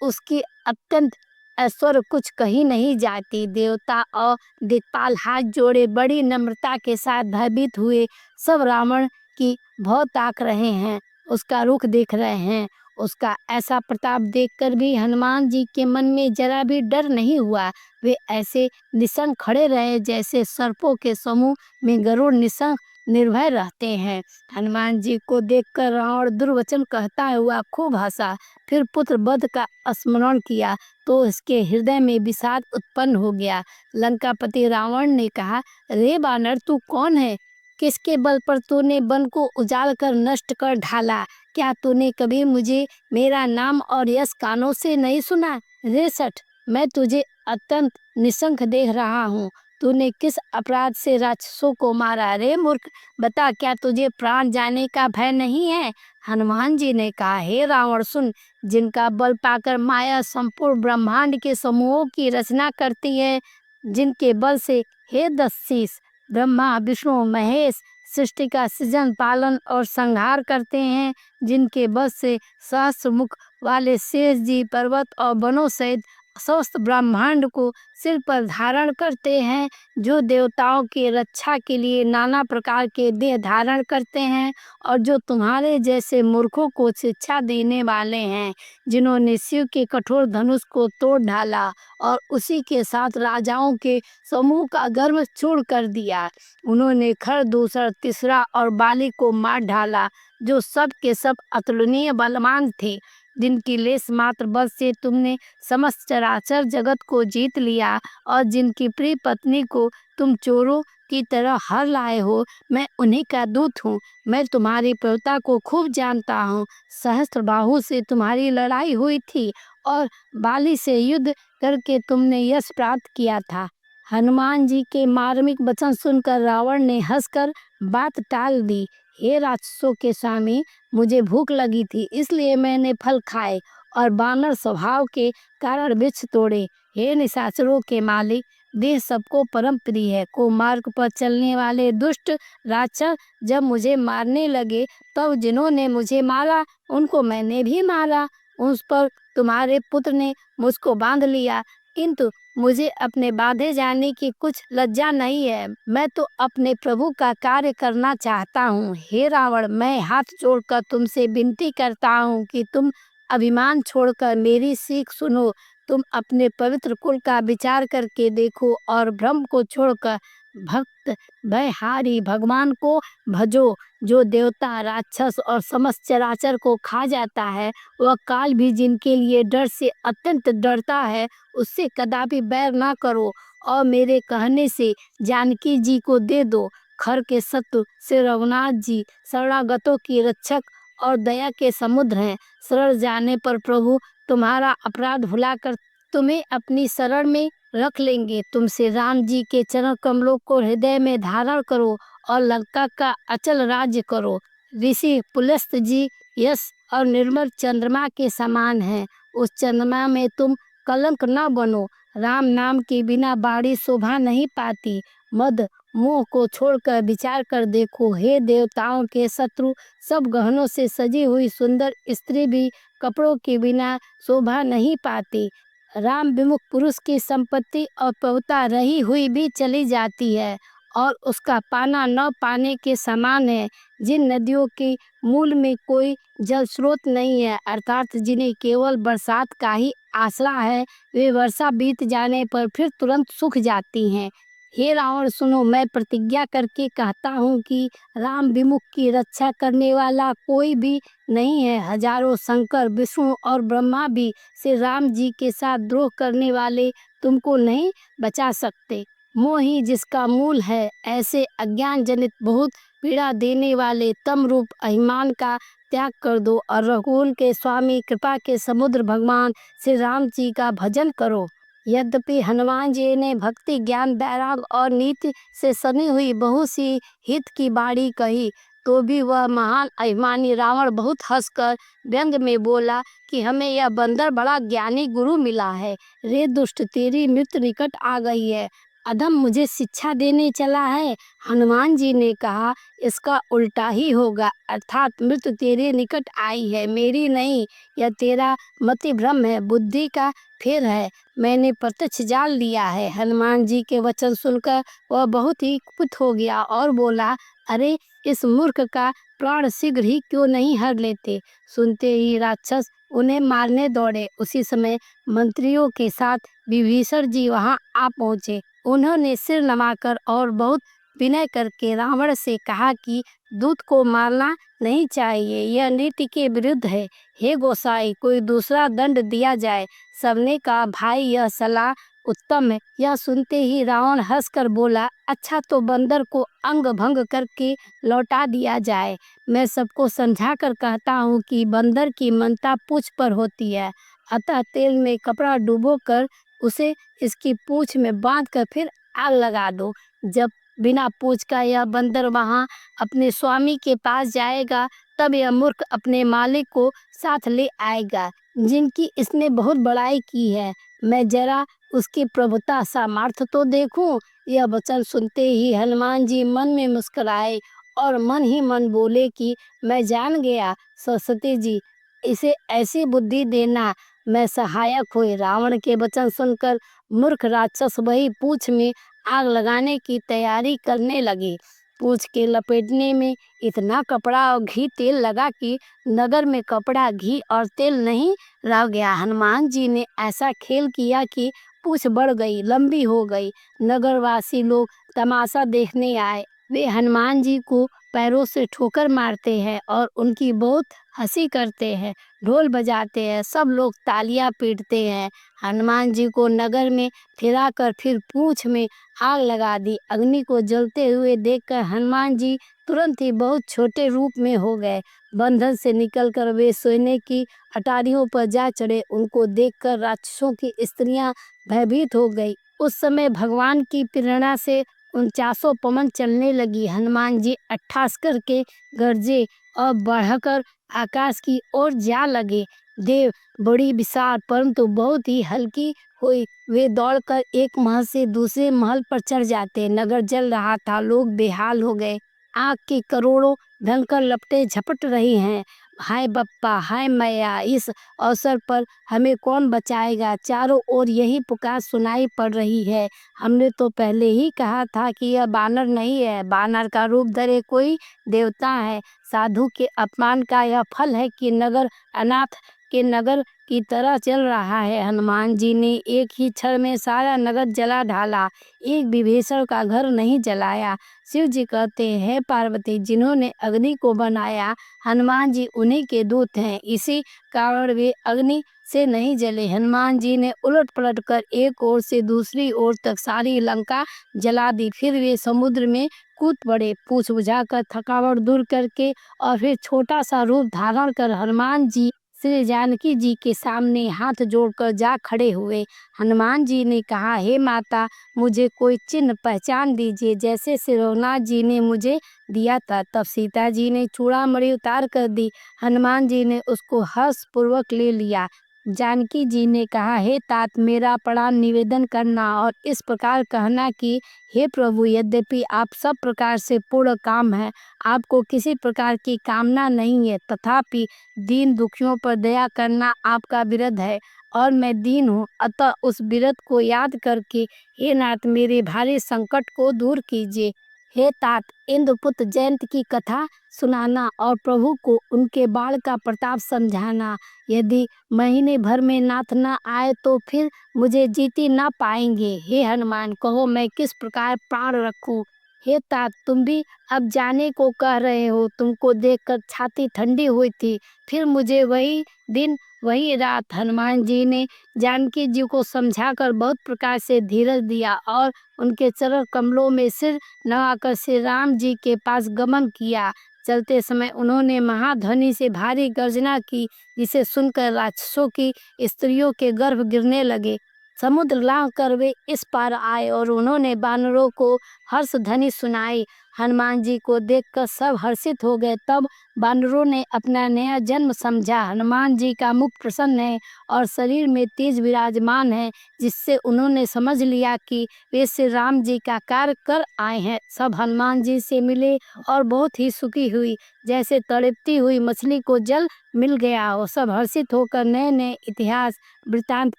उसकी अत्यंत ऐश्वर्य कुछ कही नहीं जाती। देवता और दिक्पाल हाथ जोड़े बड़ी नम्रता के साथ भयभीत हुए सब रावण की भौं ताक रहे हैं, उसका रुख देख रहे हैं। उसका ऐसा प्रताप देखकर भी हनुमान जी के मन में जरा भी डर नहीं हुआ। वे ऐसे निशंक खड़े रहे जैसे सर्पों के समूह में गरुड़ निशंक निर्भय रहते हैं। हनुमान जी को देखकर रावण दुर्वचन कहता हुआ खूब हंसा। फिर पुत्र वध का स्मरण किया तो उसके हृदय में विषाद उत्पन्न हो गया। लंकापति रावण ने कहा, रे बानर, तू कौन है? किसके बल पर तूने वन को उजाड़ कर नष्ट कर ढाला? क्या तूने कभी मुझे मेरा नाम और यश कानों से नहीं सुना? रे सठ, मैं तुझे अत्यंत निशंक देख रहा हूँ। तूने किस अपराध से राक्षसों को मारा? रे मूर्ख, बता, क्या तुझे प्राण जाने का भय नहीं है? हनुमान जी ने कहा, हे रावण सुन, जिनका बल पाकर माया संपूर्ण ब्रह्मांड के समूहों की रचना करती है, जिनके बल से हे दशीस ब्रह्मा विष्णु महेश सृष्टि का सृजन पालन और संहार करते हैं, जिनके बल से सहस्त्र मुख वाले शेष जी पर्वत और वनों सहित समस्त ब्रह्मांड को सिर पर धारण करते हैं, जो देवताओं की रक्षा के लिए नाना प्रकार के देह धारण करते हैं, और जो तुम्हारे जैसे मूर्खों को शिक्षा देने वाले हैं, जिन्होंने शिव के कठोर धनुष को तोड़ डाला और उसी के साथ राजाओं के समूह का गर्व चूर कर दिया। उन्होंने खरदूसर, तीसरा और बाली को मार डाला, जो सब के सब अतुलनीय बलवान थे, जिनकी लेस मात्र बल से तुमने समस्त चराचर जगत को जीत लिया, और जिनकी प्रिय पत्नी को तुम चोरों की तरह हर लाए हो। मैं उन्हीं का दूत हूँ। मैं तुम्हारी प्रवृत्ता को खूब जानता हूँ। सहस्त्र बाहु से तुम्हारी लड़ाई हुई थी और बाली से युद्ध करके तुमने यश प्राप्त किया था। हनुमान जी के मार्मिक वचन सुनकर रावण ने हंसकर बात टाल दी। हे राक्षसों के स्वामी, मुझे भूख लगी थी, इसलिए मैंने फल खाए और बानर स्वभाव के कारण वृक्ष तोड़े। हे निशाचरों के मालिक, देह सबको परम प्रिय है। को मार्ग पर चलने वाले दुष्ट राक्षस जब मुझे मारने लगे, तब जिन्होंने मुझे मारा उनको मैंने भी मारा। उस पर तुम्हारे पुत्र ने मुझको बांध लिया, किंतु मुझे अपने बांधे जाने की कुछ लज्जा नहीं है। मैं तो अपने प्रभु का कार्य करना चाहता हूँ। हे रावण, मैं हाथ जोड़कर तुमसे विनती करता हूँ कि तुम अभिमान छोड़कर मेरी सीख सुनो। तुम अपने पवित्र कुल का विचार करके देखो और भ्रम को छोड़कर भक्त भयहारी भगवान को भजो, जो देवता राक्षस और समस्त चराचर को खा जाता है। वह काल भी जिनके लिए डर से अत्यंत डरता है, उससे कदापि बैर ना करो और मेरे कहने से जानकी जी को दे दो। खर के शत्रु श्री रघुनाथ जी शरणागतों की रक्षक और दया के समुद्र हैं। शरण जाने पर प्रभु तुम्हारा अपराध भुलाकर तुम्हें अपनी शरण में रख लेंगे। तुमसे राम जी के चरण कमलों को हृदय में धारण करो और लंका का अचल राज्य करो। ऋषि पुलस्त जी यश और निर्मल चंद्रमा के समान हैं। उस चंद्रमा में तुम कलंक न बनो। राम नाम के बिना बाड़ी शोभा नहीं पाती। मद मोह को छोड़कर विचार कर देखो। हे देवताओं के शत्रु, सब गहनों से सजी हुई सुंदर स्त्री भी कपड़ों के बिना शोभा नहीं पाती। राम विमुख पुरुष की संपत्ति और पवित्रता रही हुई भी चली जाती है और उसका पाना न पाने के समान है। जिन नदियों के मूल में कोई जल स्रोत नहीं है, अर्थात जिन्हें केवल बरसात का ही आसरा है, वे वर्षा बीत जाने पर फिर तुरंत सूख जाती हैं। हे रावण सुनो, मैं प्रतिज्ञा करके कहता हूँ कि राम विमुख की रक्षा करने वाला कोई भी नहीं है। हजारों शंकर, विष्णु और ब्रह्मा भी श्री राम जी के साथ द्रोह करने वाले तुमको नहीं बचा सकते। मोह ही जिसका मूल है, ऐसे अज्ञान जनित बहुत पीड़ा देने वाले तम रूप अभिमान का त्याग कर दो और रघुकुल के स्वामी कृपा के समुद्र भगवान श्री राम जी का भजन करो। यद्यपि हनुमान जी ने भक्ति, ज्ञान, वैराग और नीति से सनी हुई बहुत सी हित की बाणी कही, तो भी वह महान अभिमानी रावण बहुत हंसकर व्यंग में बोला कि हमें यह बंदर बड़ा ज्ञानी गुरु मिला है। रे दुष्ट, तेरी मृत्यु निकट आ गई है। अधम मुझे शिक्षा देने चला है। हनुमान जी ने कहा, इसका उल्टा ही होगा, अर्थात मृत्यु तेरे निकट आई है, मेरी नहीं। यह तेरा मति भ्रम है, बुद्धि का फेर है, मैंने प्रत्यक्ष जान लिया है। हनुमान जी के वचन सुनकर वह बहुत ही कुपित हो गया और बोला, अरे इस मूर्ख का प्राण शीघ्र ही क्यों नहीं हर लेते। सुनते ही राक्षस उन्हें मारने दौड़े। उसी समय मंत्रियों के साथ विभीषण जी वहां आ पहुंचे। उन्होंने सिर नवाकर और बहुत विनय करके रावण से कहा कि दूत को मारना नहीं चाहिए, यह नीति के विरुद्ध है। हे गोसाई, कोई दूसरा दंड दिया जाए। सबने कहा, भाई यह सलाह उत्तम है। यह सुनते ही रावण हंसकर बोला, अच्छा तो बंदर को अंग भंग करके लौटा दिया जाए। मैं सबको समझा कर कहता हूँ कि बंदर की मनता पूंछ पर होती है, अतः तेल में कपड़ा डुबो कर उसे इसकी पूंछ में बांध कर फिर आग लगा दो। जब बिना पूंछ का यह बंदर वहां अपने स्वामी के पास जाएगा, तब यह मूर्ख अपने मालिक को साथ ले आएगा, जिनकी इसने बहुत बड़ाई की है। मैं जरा उसकी प्रभुता सामर्थ्य तो देखूं। यह वचन सुनते ही हनुमान जी मन में मुस्कुराए और मन ही मन बोले कि मैं जान गया, सरस्वती जी इसे ऐसी बुद्धि देना, मैं सहायक हुई। रावण के वचन सुनकर मूर्ख राक्षस वही पूंछ में आग लगाने की तैयारी करने लगे। पूंछ के लपेटने में इतना कपड़ा और घी तेल लगा कि नगर में कपड़ा, घी और तेल नहीं रह गया। हनुमान जी ने ऐसा खेल किया कि पूंछ बढ़ गई, लंबी हो गई। नगरवासी लोग तमाशा देखने आए। वे हनुमान जी को पैरों से ठोकर मारते हैं और उनकी बहुत हंसी करते हैं, ढोल बजाते हैं, सब लोग तालियां पीटते हैं। हनुमान जी को नगर में फिराकर फिर पूंछ में आग लगा दी। अग्नि को जलते हुए देखकर हनुमान जी तुरंत ही बहुत छोटे रूप में हो गए। बंधन से निकलकर वे सोने की अटारियों पर जा चढ़े। उनको देखकर राक्षसों की स्त्रियां भयभीत हो गई। उस समय भगवान की प्रेरणा से 49 पवन चलने लगी। हनुमान जी अट्ठास करके गरजे और बढ़कर आकाश की ओर जा लगे। देव बड़ी विशाल परंतु बहुत ही हल्की हुई। वे दौड़कर एक महल से दूसरे महल पर चढ़ जाते। नगर जल रहा था, लोग बेहाल हो गए। आग की करोड़ों ढलकर लपटें झपट रही हैं। हाय बप्पा, हाय मैया, इस अवसर पर हमें कौन बचाएगा। चारों ओर यही पुकार सुनाई पड़ रही है। हमने तो पहले ही कहा था कि यह बानर नहीं है, बानर का रूप धरे कोई देवता है। साधु के अपमान का यह फल है कि नगर अनाथ के नगर की तरह चल रहा है। हनुमान जी ने एक ही क्षण में सारा नगर जला ढाला, एक विभीषण का घर नहीं जलाया। शिव जी कहते हैं, पार्वती जिन्होंने अग्नि को बनाया, हनुमान जी उन्हीं के दूत हैं, इसी कारण वे अग्नि से नहीं जले। हनुमान जी ने उलट पलट कर एक ओर से दूसरी ओर तक सारी लंका जला दी। फिर वे समुद्र में कूद पड़े। पूंछ बुझाकर थकावट दूर करके और फिर छोटा सा रूप धारण कर हनुमान जी श्री जानकी जी के सामने हाथ जोड़कर जा खड़े हुए। हनुमान जी ने कहा, हे माता, मुझे कोई चिन्ह पहचान दीजिए, जैसे श्री रघुनाथ जी ने मुझे दिया था। तब सीता जी ने चूड़ामणि उतार कर दी। हनुमान जी ने उसको हर्ष पूर्वक ले लिया। जानकी जी ने कहा, हे तात, मेरा प्रणाम निवेदन करना और इस प्रकार कहना कि हे प्रभु, यद्यपि आप सब प्रकार से पूर्ण काम है, आपको किसी प्रकार की कामना नहीं है, तथापि दीन दुखियों पर दया करना आपका विरध है और मैं दीन हूँ, अतः उस विरध को याद करके हे नाथ मेरे भारी संकट को दूर कीजिए। हे तात, इंद्रपुत्र जयंत की कथा सुनाना और प्रभु को उनके बाण का प्रताप समझाना। यदि महीने भर में नाथ न आए तो फिर मुझे जीती न पाएंगे। हे हनुमान, कहो मैं किस प्रकार प्राण रखूं। हे तात, तुम भी अब जाने को कह रहे हो। तुमको देखकर छाती ठंडी हुई थी। फिर मुझे वही दिन वही रात हनुमान जी ने जानकी जी को समझाकर बहुत प्रकार से धीरज दिया और उनके चरण कमलों में सिर नवाकर श्री राम जी के पास गमन किया। चलते समय उन्होंने महाध्वनि से भारी गर्जना की, जिसे सुनकर राक्षसों की स्त्रियों के गर्भ गिरने लगे। समुद्र लांघ कर वे इस पार आए और उन्होंने बानरों को हर्ष ध्वनि सुनाई। हनुमान जी को देखकर सब हर्षित हो गए। तब बानरों ने अपना नया जन्म समझा। हनुमान जी का मुख प्रसन्न है और शरीर में तेज विराजमान है, जिससे उन्होंने समझ लिया कि वे श्री राम जी का कार्य कर आए हैं। सब हनुमान जी से मिले और बहुत ही सुखी हुई, जैसे तड़पती हुई मछली को जल मिल गया हो। सब हर्षित होकर नए नए इतिहास वृतांत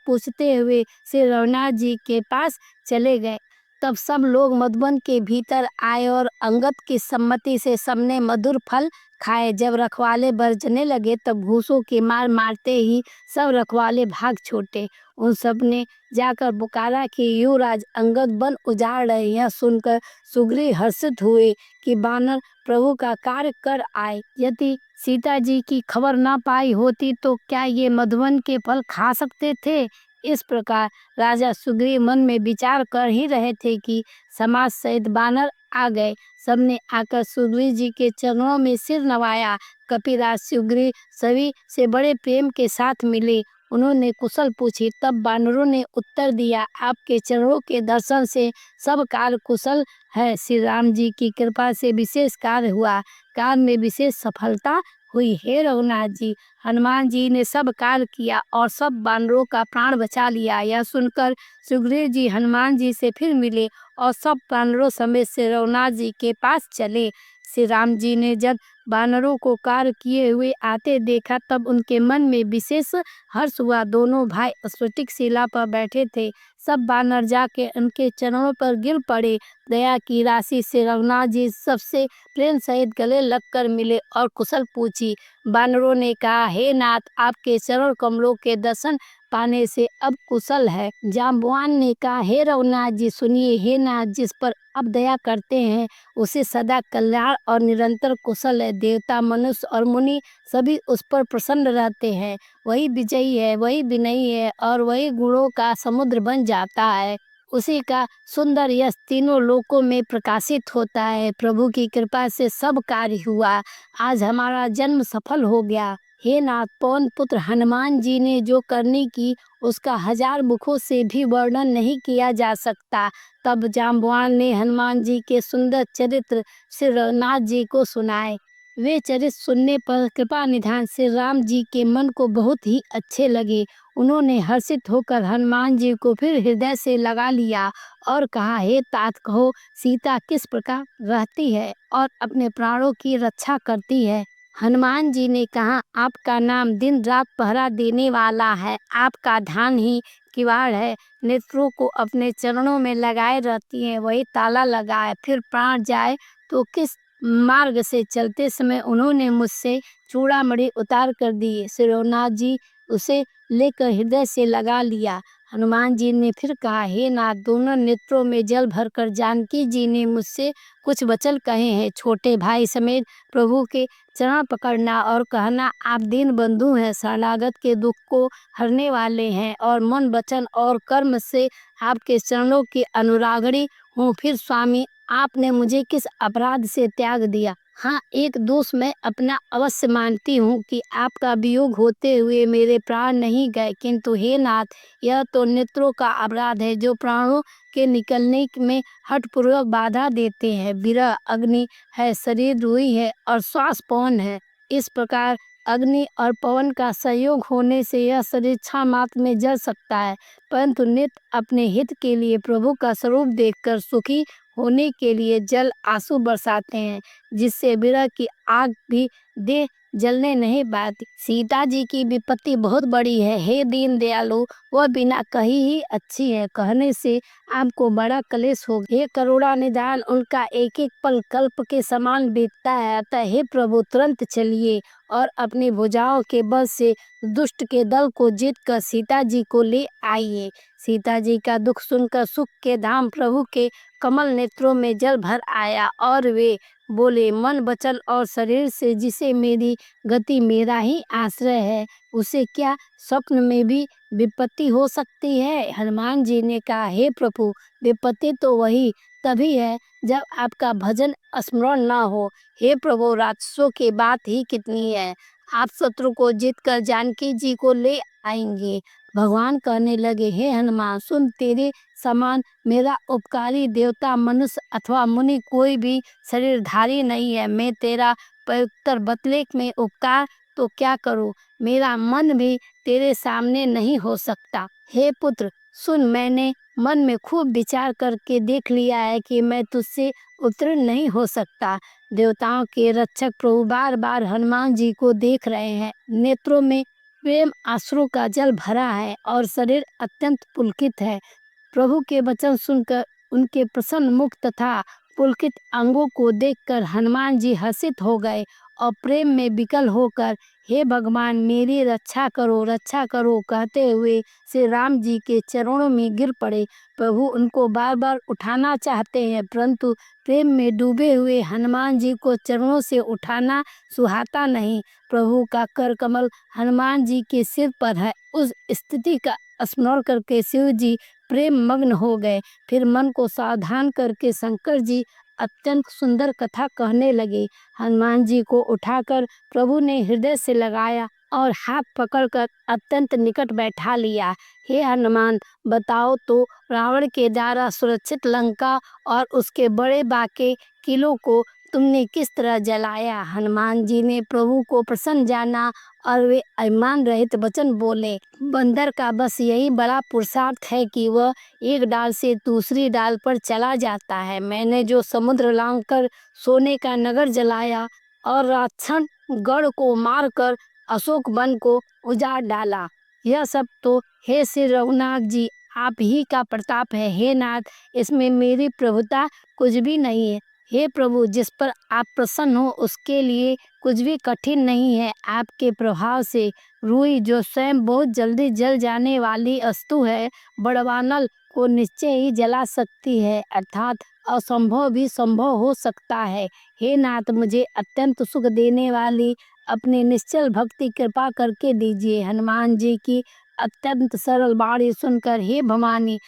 पूछते हुए श्री रघुनाथ जी के पास चले गए। तब सब लोग मधुवन के भीतर आए और अंगद की सम्मति से सबने मधुर फल खाए। जब रखवाले बरसने लगे तब घूसों की मार मारते ही सब रखवाले भाग छोटे। उन सब ने जाकर पुकारा कि युवराज अंगद वन उजाड़ रहे। यह सुनकर सुग्रीव हर्षित हुए कि बानर प्रभु का कार्य कर आए। यदि सीता जी की खबर ना पाई होती तो क्या ये मधुवन के फल खा सकते थे। इस प्रकार राजा सुग्रीव मन में विचार कर ही रहे थे कि समाज सहित बानर आ गए। सबने आकर सुग्रीव जी के चरणों में सिर नवाया। कपिराज सुग्रीव सभी से बड़े प्रेम के साथ मिले। उन्होंने कुशल पूछी। तब बानरों ने उत्तर दिया, आपके चरणों के दर्शन से सब कार्य कुशल है। श्री राम जी की कृपा से विशेष कार्य हुआ, कार्य में विशेष सफलता हुई। हे रघुनाथ जी, हनुमान जी ने सब कार्य किया और सब बानरों का प्राण बचा लिया। यह सुनकर सुग्रीव जी हनुमान जी से फिर मिले और सब बानरों समेत श्री रघुनाथ जी के पास चले। श्री राम जी ने जब बानरों को कार्य किए हुए आते देखा तब उनके मन में विशेष हर्ष हुआ। दोनों भाई स्फटिक शिला पर बैठे थे। सब बानर जाके उनके चरणों पर गिर पड़े। दया की राशि से रघुनाथ जी सबसे प्रेम सहित गले लगकर मिले और कुशल पूछी। बानरों ने कहा, हे नाथ, आपके चरण कमलों के दर्शन पाने से अब कुशल है। जाम्बवान ने कहा, हे रघुनाथ जी सुनिए। हे नाथ, जिस पर अब दया करते हैं उसे सदा कल्याण और निरंतर कुशल है। देवता, मनुष्य और मुनि सभी उस पर प्रसन्न रहते हैं। वही विजयी है, वही विनयी है और वही गुणों का समुद्र बन जाता है। उसी का सुंदर यश तीनों लोकों में प्रकाशित होता है। प्रभु की कृपा से सब कार्य हुआ। आज हमारा जन्म सफल हो गया। हे नाथ, पवन पुत्र हनुमान जी ने जो करनी की उसका 1000 मुखों से भी वर्णन नहीं किया जा सकता। तब जाम्बवान ने हनुमान जी के सुंदर चरित्र श्री रघुनाथ जी को सुनाए। वे चरित्र सुनने पर कृपा निधान श्री राम जी के मन को बहुत ही अच्छे लगे। उन्होंने हर्षित होकर हनुमान जी को फिर हृदय से लगा लिया और कहा, हे तात, कहो सीता किस प्रकार रहती है और अपने प्राणों की रक्षा करती है। हनुमान जी ने कहा, आपका नाम दिन रात पहरा देने वाला है। आपका ध्यान ही किवाड़ है। नेत्रों को अपने चरणों में लगाए रहती है, वही ताला लगाए। फिर प्राण जाए तो किस मार्ग से चलते समय उन्होंने मुझसे चूड़ामणि उतार कर दिए। श्री रघुनाथ जी उसे लेकर हृदय से लगा लिया। हनुमान जी ने फिर कहा, हे नाथ, दोनों नेत्रों में जल भरकर जानकी जी ने मुझसे कुछ वचन कहे हैं। छोटे भाई समेत प्रभु के चरण पकड़ना और कहना, आप दीन बंधु हैं, शरणागत के दुख को हरने वाले हैं और मन, वचन और कर्म से आपके चरणों की अनुरागणी हूँ। फिर स्वामी, आपने मुझे किस अपराध से त्याग दिया। हाँ, एक दोष मैं अपना अवश्य मानती हूँ कि आपका वियोग होते हुए मेरे प्राण नहीं गए, किंतु हे नाथ, यह तो नेत्रों का अपराध है जो प्राणों के निकलने में हठपूर्वक बाधा देते हैं। विरह अग्नि है, शरीर रूई है और श्वास पवन है। इस प्रकार अग्नि और पवन का संयोग होने से यह शरीर क्षण मात्र में जल सकता है, परंतु नित्य अपने हित के लिए प्रभु का स्वरूप देखकर सुखी होने के लिए जल आंसू बरसाते हैं, जिससे विरह की आग भी देह जलने नहीं पाती। सीता जी की विपत्ति बहुत बड़ी है, हे दीन दयालु, वह बिना कही ही अच्छी है, कहने से आपको बड़ा क्लेश हो। हे करुणा निधान, उनका एक एक पल कल्प के समान बीतता है, अतः हे प्रभु तुरंत चलिए और अपनी भुजाओं के बल से दुष्ट के दल को जीतकर सीता जी को ले आइए। सीता जी का दुख सुनकर सुख के धाम प्रभु के कमल नेत्रों में जल भर आया और वे बोले, मन वचन और शरीर से जिसे मेरी गति मेरा ही आश्रय है, उसे क्या स्वप्न में भी विपत्ति हो सकती है। हनुमान जी ने कहा, हे प्रभु, विपत्ति तो वही तभी है जब आपका भजन स्मरण ना हो। हे प्रभु, राक्षसों की बात ही कितनी है, आप शत्रु को जीतकर जानकी जी को ले आएंगे। भगवान कहने लगे, हे हनुमान, सुन, तेरे समान मेरा उपकारी देवता मनुष्य अथवा मुनि कोई भी शरीरधारी नहीं है। मैं तेरा पवित्र बतलेख में उपकार तो क्या करूं, मेरा मन भी तेरे सामने नहीं हो सकता। हे पुत्र, सुन, मैंने मन में खूब विचार करके देख लिया है कि मैं तुझसे उत्तीर्ण नहीं हो सकता। देवताओं के रक्षक प्रभु बार बार हनुमान जी को देख रहे हैं, नेत्रों में प्रेम आंसू का जल भरा है और शरीर अत्यंत पुलकित है। प्रभु के वचन सुनकर उनके प्रसन्न मुख तथा पुलकित अंगों को देखकर हनुमान जी हर्षित हो गए और प्रेम में विकल होकर, हे भगवान, मेरी रक्षा करो कहते हुए श्री राम जी के चरणों में गिर पड़े। प्रभु उनको बार बार उठाना चाहते हैं, परंतु प्रेम में डूबे हुए हनुमान जी को चरणों से उठाना सुहाता नहीं। प्रभु का कर कमल हनुमान जी के सिर पर है। उस स्थिति का स्मरण करके शिव जी प्रेम मग्न हो गए। फिर मन को सावधान करके शंकर जी अत्यंत सुंदर कथा कहने लगे। हनुमान जी को उठाकर प्रभु ने हृदय से लगाया और हाथ पकड़कर अत्यंत निकट बैठा लिया। हे हनुमान, बताओ तो, रावण के द्वारा सुरक्षित लंका और उसके बड़े बाके किलों को तुमने किस तरह जलाया। हनुमान जी ने प्रभु को प्रसन्न जाना और वे अभिमान रहित वचन बोले, बंदर का बस यही बड़ा पुरुषार्थ है कि वह एक डाल से दूसरी डाल पर चला जाता है। मैंने जो समुद्र लांघकर सोने का नगर जलाया और राक्षण गढ़ को मारकर अशोक वन को उजाड़ डाला, यह सब तो हे श्री रघुनाथ जी आप ही का प्रताप है। हे नाथ, इसमें मेरी प्रभुता कुछ भी नहीं है। हे प्रभु, जिस पर आप प्रसन्न हो उसके लिए कुछ भी कठिन नहीं है। आपके प्रभाव से रुई, जो स्वयं बहुत जल्दी जल जाने वाली वस्तु है, बड़वानल को निश्चय ही जला सकती है, अर्थात असंभव भी संभव हो सकता है। हे नाथ, मुझे अत्यंत सुख देने वाली अपने निश्चल भक्ति कृपा करके दीजिए। हनुमान जी की अत्यंत सरल वाणी सुनकर हे भवानी,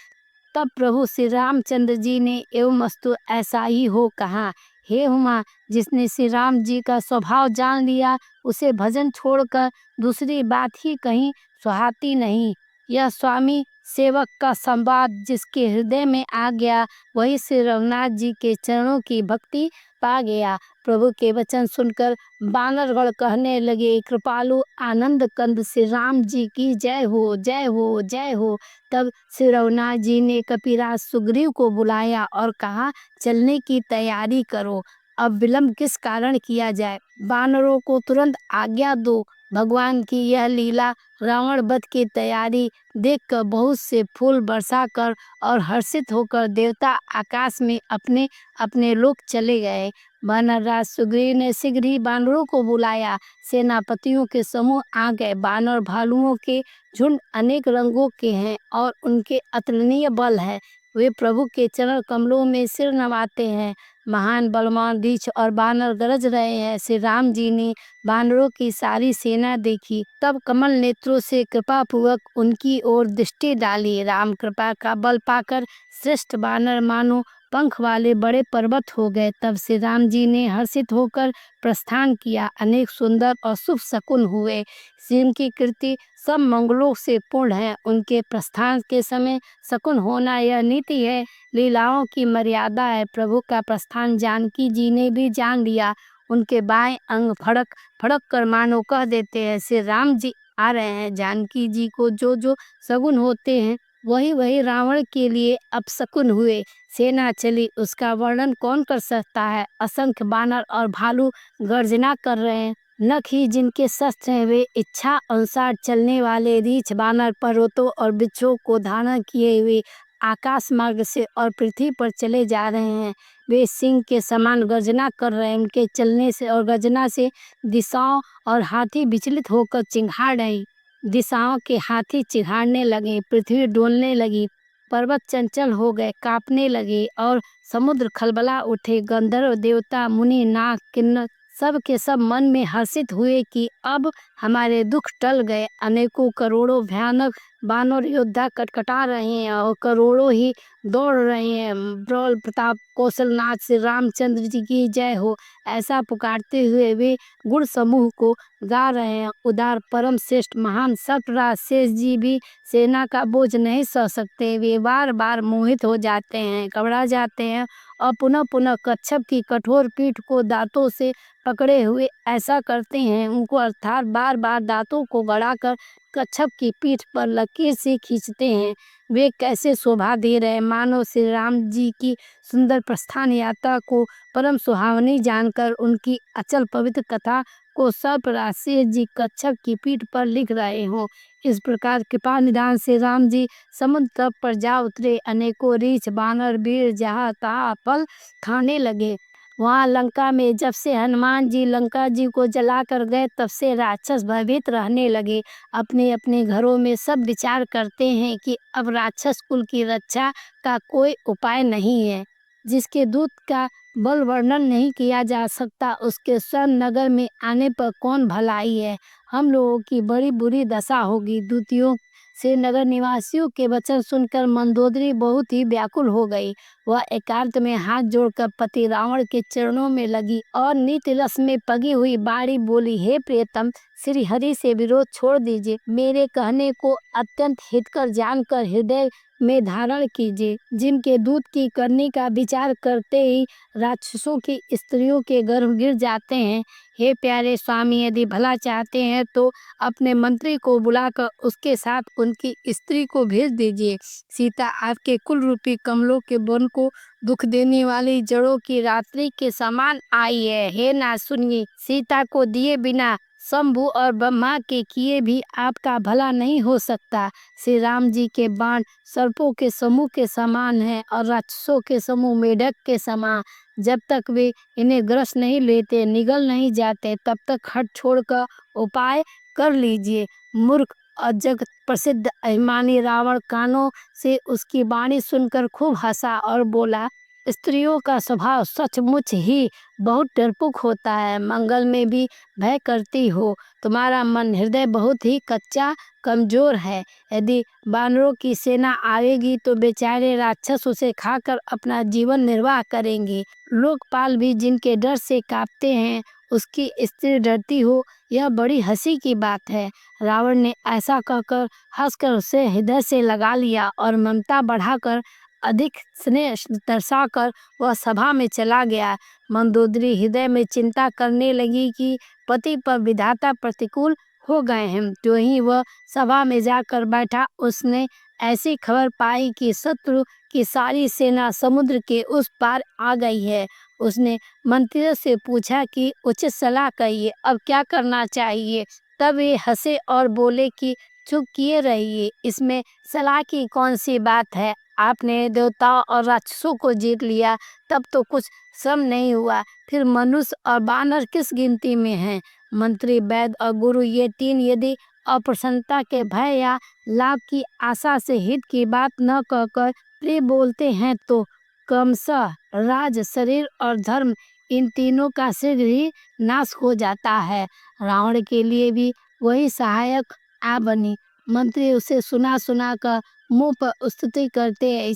तब प्रभु श्री रामचंद्र जी ने एवं अस्तु ऐसा ही हो कहा। हे हुमा, जिसने श्री राम जी का स्वभाव जान लिया उसे भजन छोड़कर दूसरी बात ही कहीं सुहाती नहीं। यह स्वामी सेवक का संवाद जिसके हृदय में आ गया, वही श्री रघुनाथ जी के चरणों की भक्ति पा गया। प्रभु के वचन सुनकर बानरगण कहने लगे, कृपालु आनंद कंद श्री राम जी की जय हो, जय हो, जय हो। तब श्री रघुनाथ जी ने कपिराज सुग्रीव को बुलाया और कहा, चलने की तैयारी करो, अब विलंब किस कारण किया जाए, बानरों को तुरंत आज्ञा दो। भगवान की यह लीला रावण वध की तैयारी देखकर बहुत से फूल बरसाकर और हर्षित होकर देवता आकाश में अपने अपने लोक चले गए। वानरराज सुग्रीव ने शीघ्र ही बानरों को बुलाया। सेनापतियों के समूह आ गए। बानर भालुओं के झुंड अनेक रंगों के हैं और उनके अतुलनीय बल है। वे प्रभु के चरण कमलों में सिर नवाते हैं। महान बलवान रीछ और बानर गरज रहे हैं। श्री राम जी ने बानरों की सारी सेना देखी, तब कमल नेत्रों से कृपा पूर्वक उनकी ओर दृष्टि डाली। राम कृपा का बल पाकर श्रेष्ठ बानर मानो पंख वाले बड़े पर्वत हो गए। तब श्री राम जी ने हर्षित होकर प्रस्थान किया। अनेक सुंदर और शुभ शकुन हुए। सिंह की कीर्ति सब मंगलों से पूर्ण है। उनके प्रस्थान के समय शकुन होना यह नीति है, लीलाओं की मर्यादा है। प्रभु का प्रस्थान जानकी जी ने भी जान लिया। उनके बाएं अंग फड़क फड़क कर मानो कह देते हैं, श्री राम जी आ रहे हैं। जानकी जी को जो जो शगुन होते हैं वही वही रावण के लिए अपशकुन हुए। सेना चली, उसका वर्णन कौन कर सकता है। असंख्य बानर और भालू गर्जना कर रहे हैं। नख ही जिनके शस्त्र हैं, वे इच्छा अनुसार चलने वाले रीछ बानर पर्वतों और वृक्षों को धारण किए हुए आकाश मार्ग से और पृथ्वी पर चले जा रहे हैं। वे सिंह के समान गर्जना कर रहे हैं। उनके चलने से और गर्जना से दिशाओं और हाथी विचलित होकर चिंघाड़ रहे। दिशाओं के हाथी चिढ़ाने लगे, पृथ्वी डोलने लगी, पर्वत चंचल हो गए, कांपने लगे और समुद्र खलबला उठे। गंधर्व देवता मुनि नाग किन्नर सब के सब मन में हर्षित हुए कि अब हमारे दुख टल गए। अनेकों करोड़ों भयानक बानर योद्धा कटकटा रहे हैं और करोड़ों ही दौड़ रहे हैं। प्रौल प्रताप कौशलनाथ श्री रामचंद्र जी की जय हो, ऐसा पुकारते हुए वे गुण समूह को गा रहे हैं। उदार परम श्रेष्ठ महान सतराज शेष जी भी सेना का बोझ नहीं सह सकते। वे बार बार मोहित हो जाते हैं, घबरा जाते हैं और पुनः पुनः कच्छप की कठोर पीठ को दांतों से पकड़े हुए ऐसा करते हैं। उनको अर्थात बार बार दांतों को गड़ाकर कच्छप की पीठ पर लकीर से खींचते हैं। वे कैसे शोभा दे रहे हैं, मानो श्री राम जी की सुंदर प्रस्थान यात्रा को परम सुहावनी जानकर उनकी अचल पवित्र कथा को सर्पराज शेष जी कच्छप की पीठ पर लिख रहे हों। इस प्रकार कृपा निदान से राम जी समुद्र तट पर जा उतरे। अनेकों रीछ बानर वीर जहाँ तहाँ फल खाने लगे। वहाँ लंका में जब से हनुमान जी लंका जी को जलाकर गए, तब से राक्षस भयभीत रहने लगे। अपने अपने घरों में सब विचार करते हैं कि अब राक्षस कुल की रक्षा का कोई उपाय नहीं है। जिसके दूत का बल वर्णन नहीं किया जा सकता, उसके स्वर्ण नगर में आने पर कौन भलाई है। हम लोगों की बड़ी बुरी दशा होगी। दूतियों से नगर निवासियों के वचन सुनकर मंदोदरी बहुत ही व्याकुल हो गई। वह एकांत में हाथ जोड़कर पति रावण के चरणों में लगी और नीति रस में पगी हुई बाड़ी बोली, हे प्रियतम, श्री हरि से विरोध छोड़ दीजिए। मेरे कहने को अत्यंत हितकर जानकर हृदय में धारण कीजिए। जिनके दूध की करने का विचार करते ही राक्षसों की स्त्रियों के गर्भ गिर जाते हैं। हे प्यारे स्वामी, यदि भला चाहते हैं तो अपने मंत्री को बुलाकर उसके साथ उनकी स्त्री को भेज दीजिए। सीता आपके कुल रूपी कमलों के वन को दुख देने वाली जड़ों की रात्रि के समान आई है। हे ना सुनिए, सीता को दिए बिना शंभु और ब्रह्मा के किए भी आपका भला नहीं हो सकता। श्री राम जी के बाण सर्पों के समूह के समान है और राक्षसों के समूह मेढक के समान। जब तक वे इन्हें ग्रस नहीं लेते, निगल नहीं जाते, तब तक हट छोड़कर उपाय कर लीजिए। मूर्ख और जगत प्रसिद्ध अभिमानी रावण कानों से उसकी वाणी सुनकर खूब हंसा और बोला, स्त्रियों का स्वभाव सचमुच ही बहुत डरपोक होता है। मंगल में भी भय करती हो। तुम्हारा मन हृदय बहुत ही कच्चा कमजोर है। यदि बानरों की सेना आएगी तो बेचारे राक्षस उसे खाकर अपना जीवन निर्वाह करेंगे। लोकपाल भी जिनके डर से कांपते हैं, उसकी स्त्री डरती हो, यह बड़ी हंसी की बात है। रावण ने ऐसा कहकर हंसकर उसे हृदय से लगा लिया और ममता बढ़ाकर अधिक स्नेह दर्शाकर वह सभा में चला गया। मंदोदरी हृदय में चिंता करने लगी कि पति पर विधाता प्रतिकूल हो गए हैं। जो ही वह सभा में जाकर बैठा, उसने ऐसी खबर पाई कि शत्रु की सारी सेना समुद्र के उस पार आ गई है। उसने मंत्रियों से पूछा कि उचित सलाह कहिए, अब क्या करना चाहिए। तब वे हंसे और बोले कि चुप किए रहिए, इसमें सलाह की कौन सी बात है। आपने देवताओं और राक्षसों को जीत लिया, तब तो कुछ श्रम नहीं हुआ, फिर मनुष्य और बानर किस गिनती में हैं। मंत्री, वैद्य और गुरु, ये तीन यदि अप्रसन्नता के भय या लाभ की आशा से हित की बात न कहकर प्रिय बोलते हैं तो क्रमशः राज, शरीर और धर्म, इन तीनों का शीघ्र ही नाश हो जाता है। रावण के लिए भी वही सहायक आ बनी। मंत्री उसे सुना सुना कर मुंह पर स्तुति करते हैं।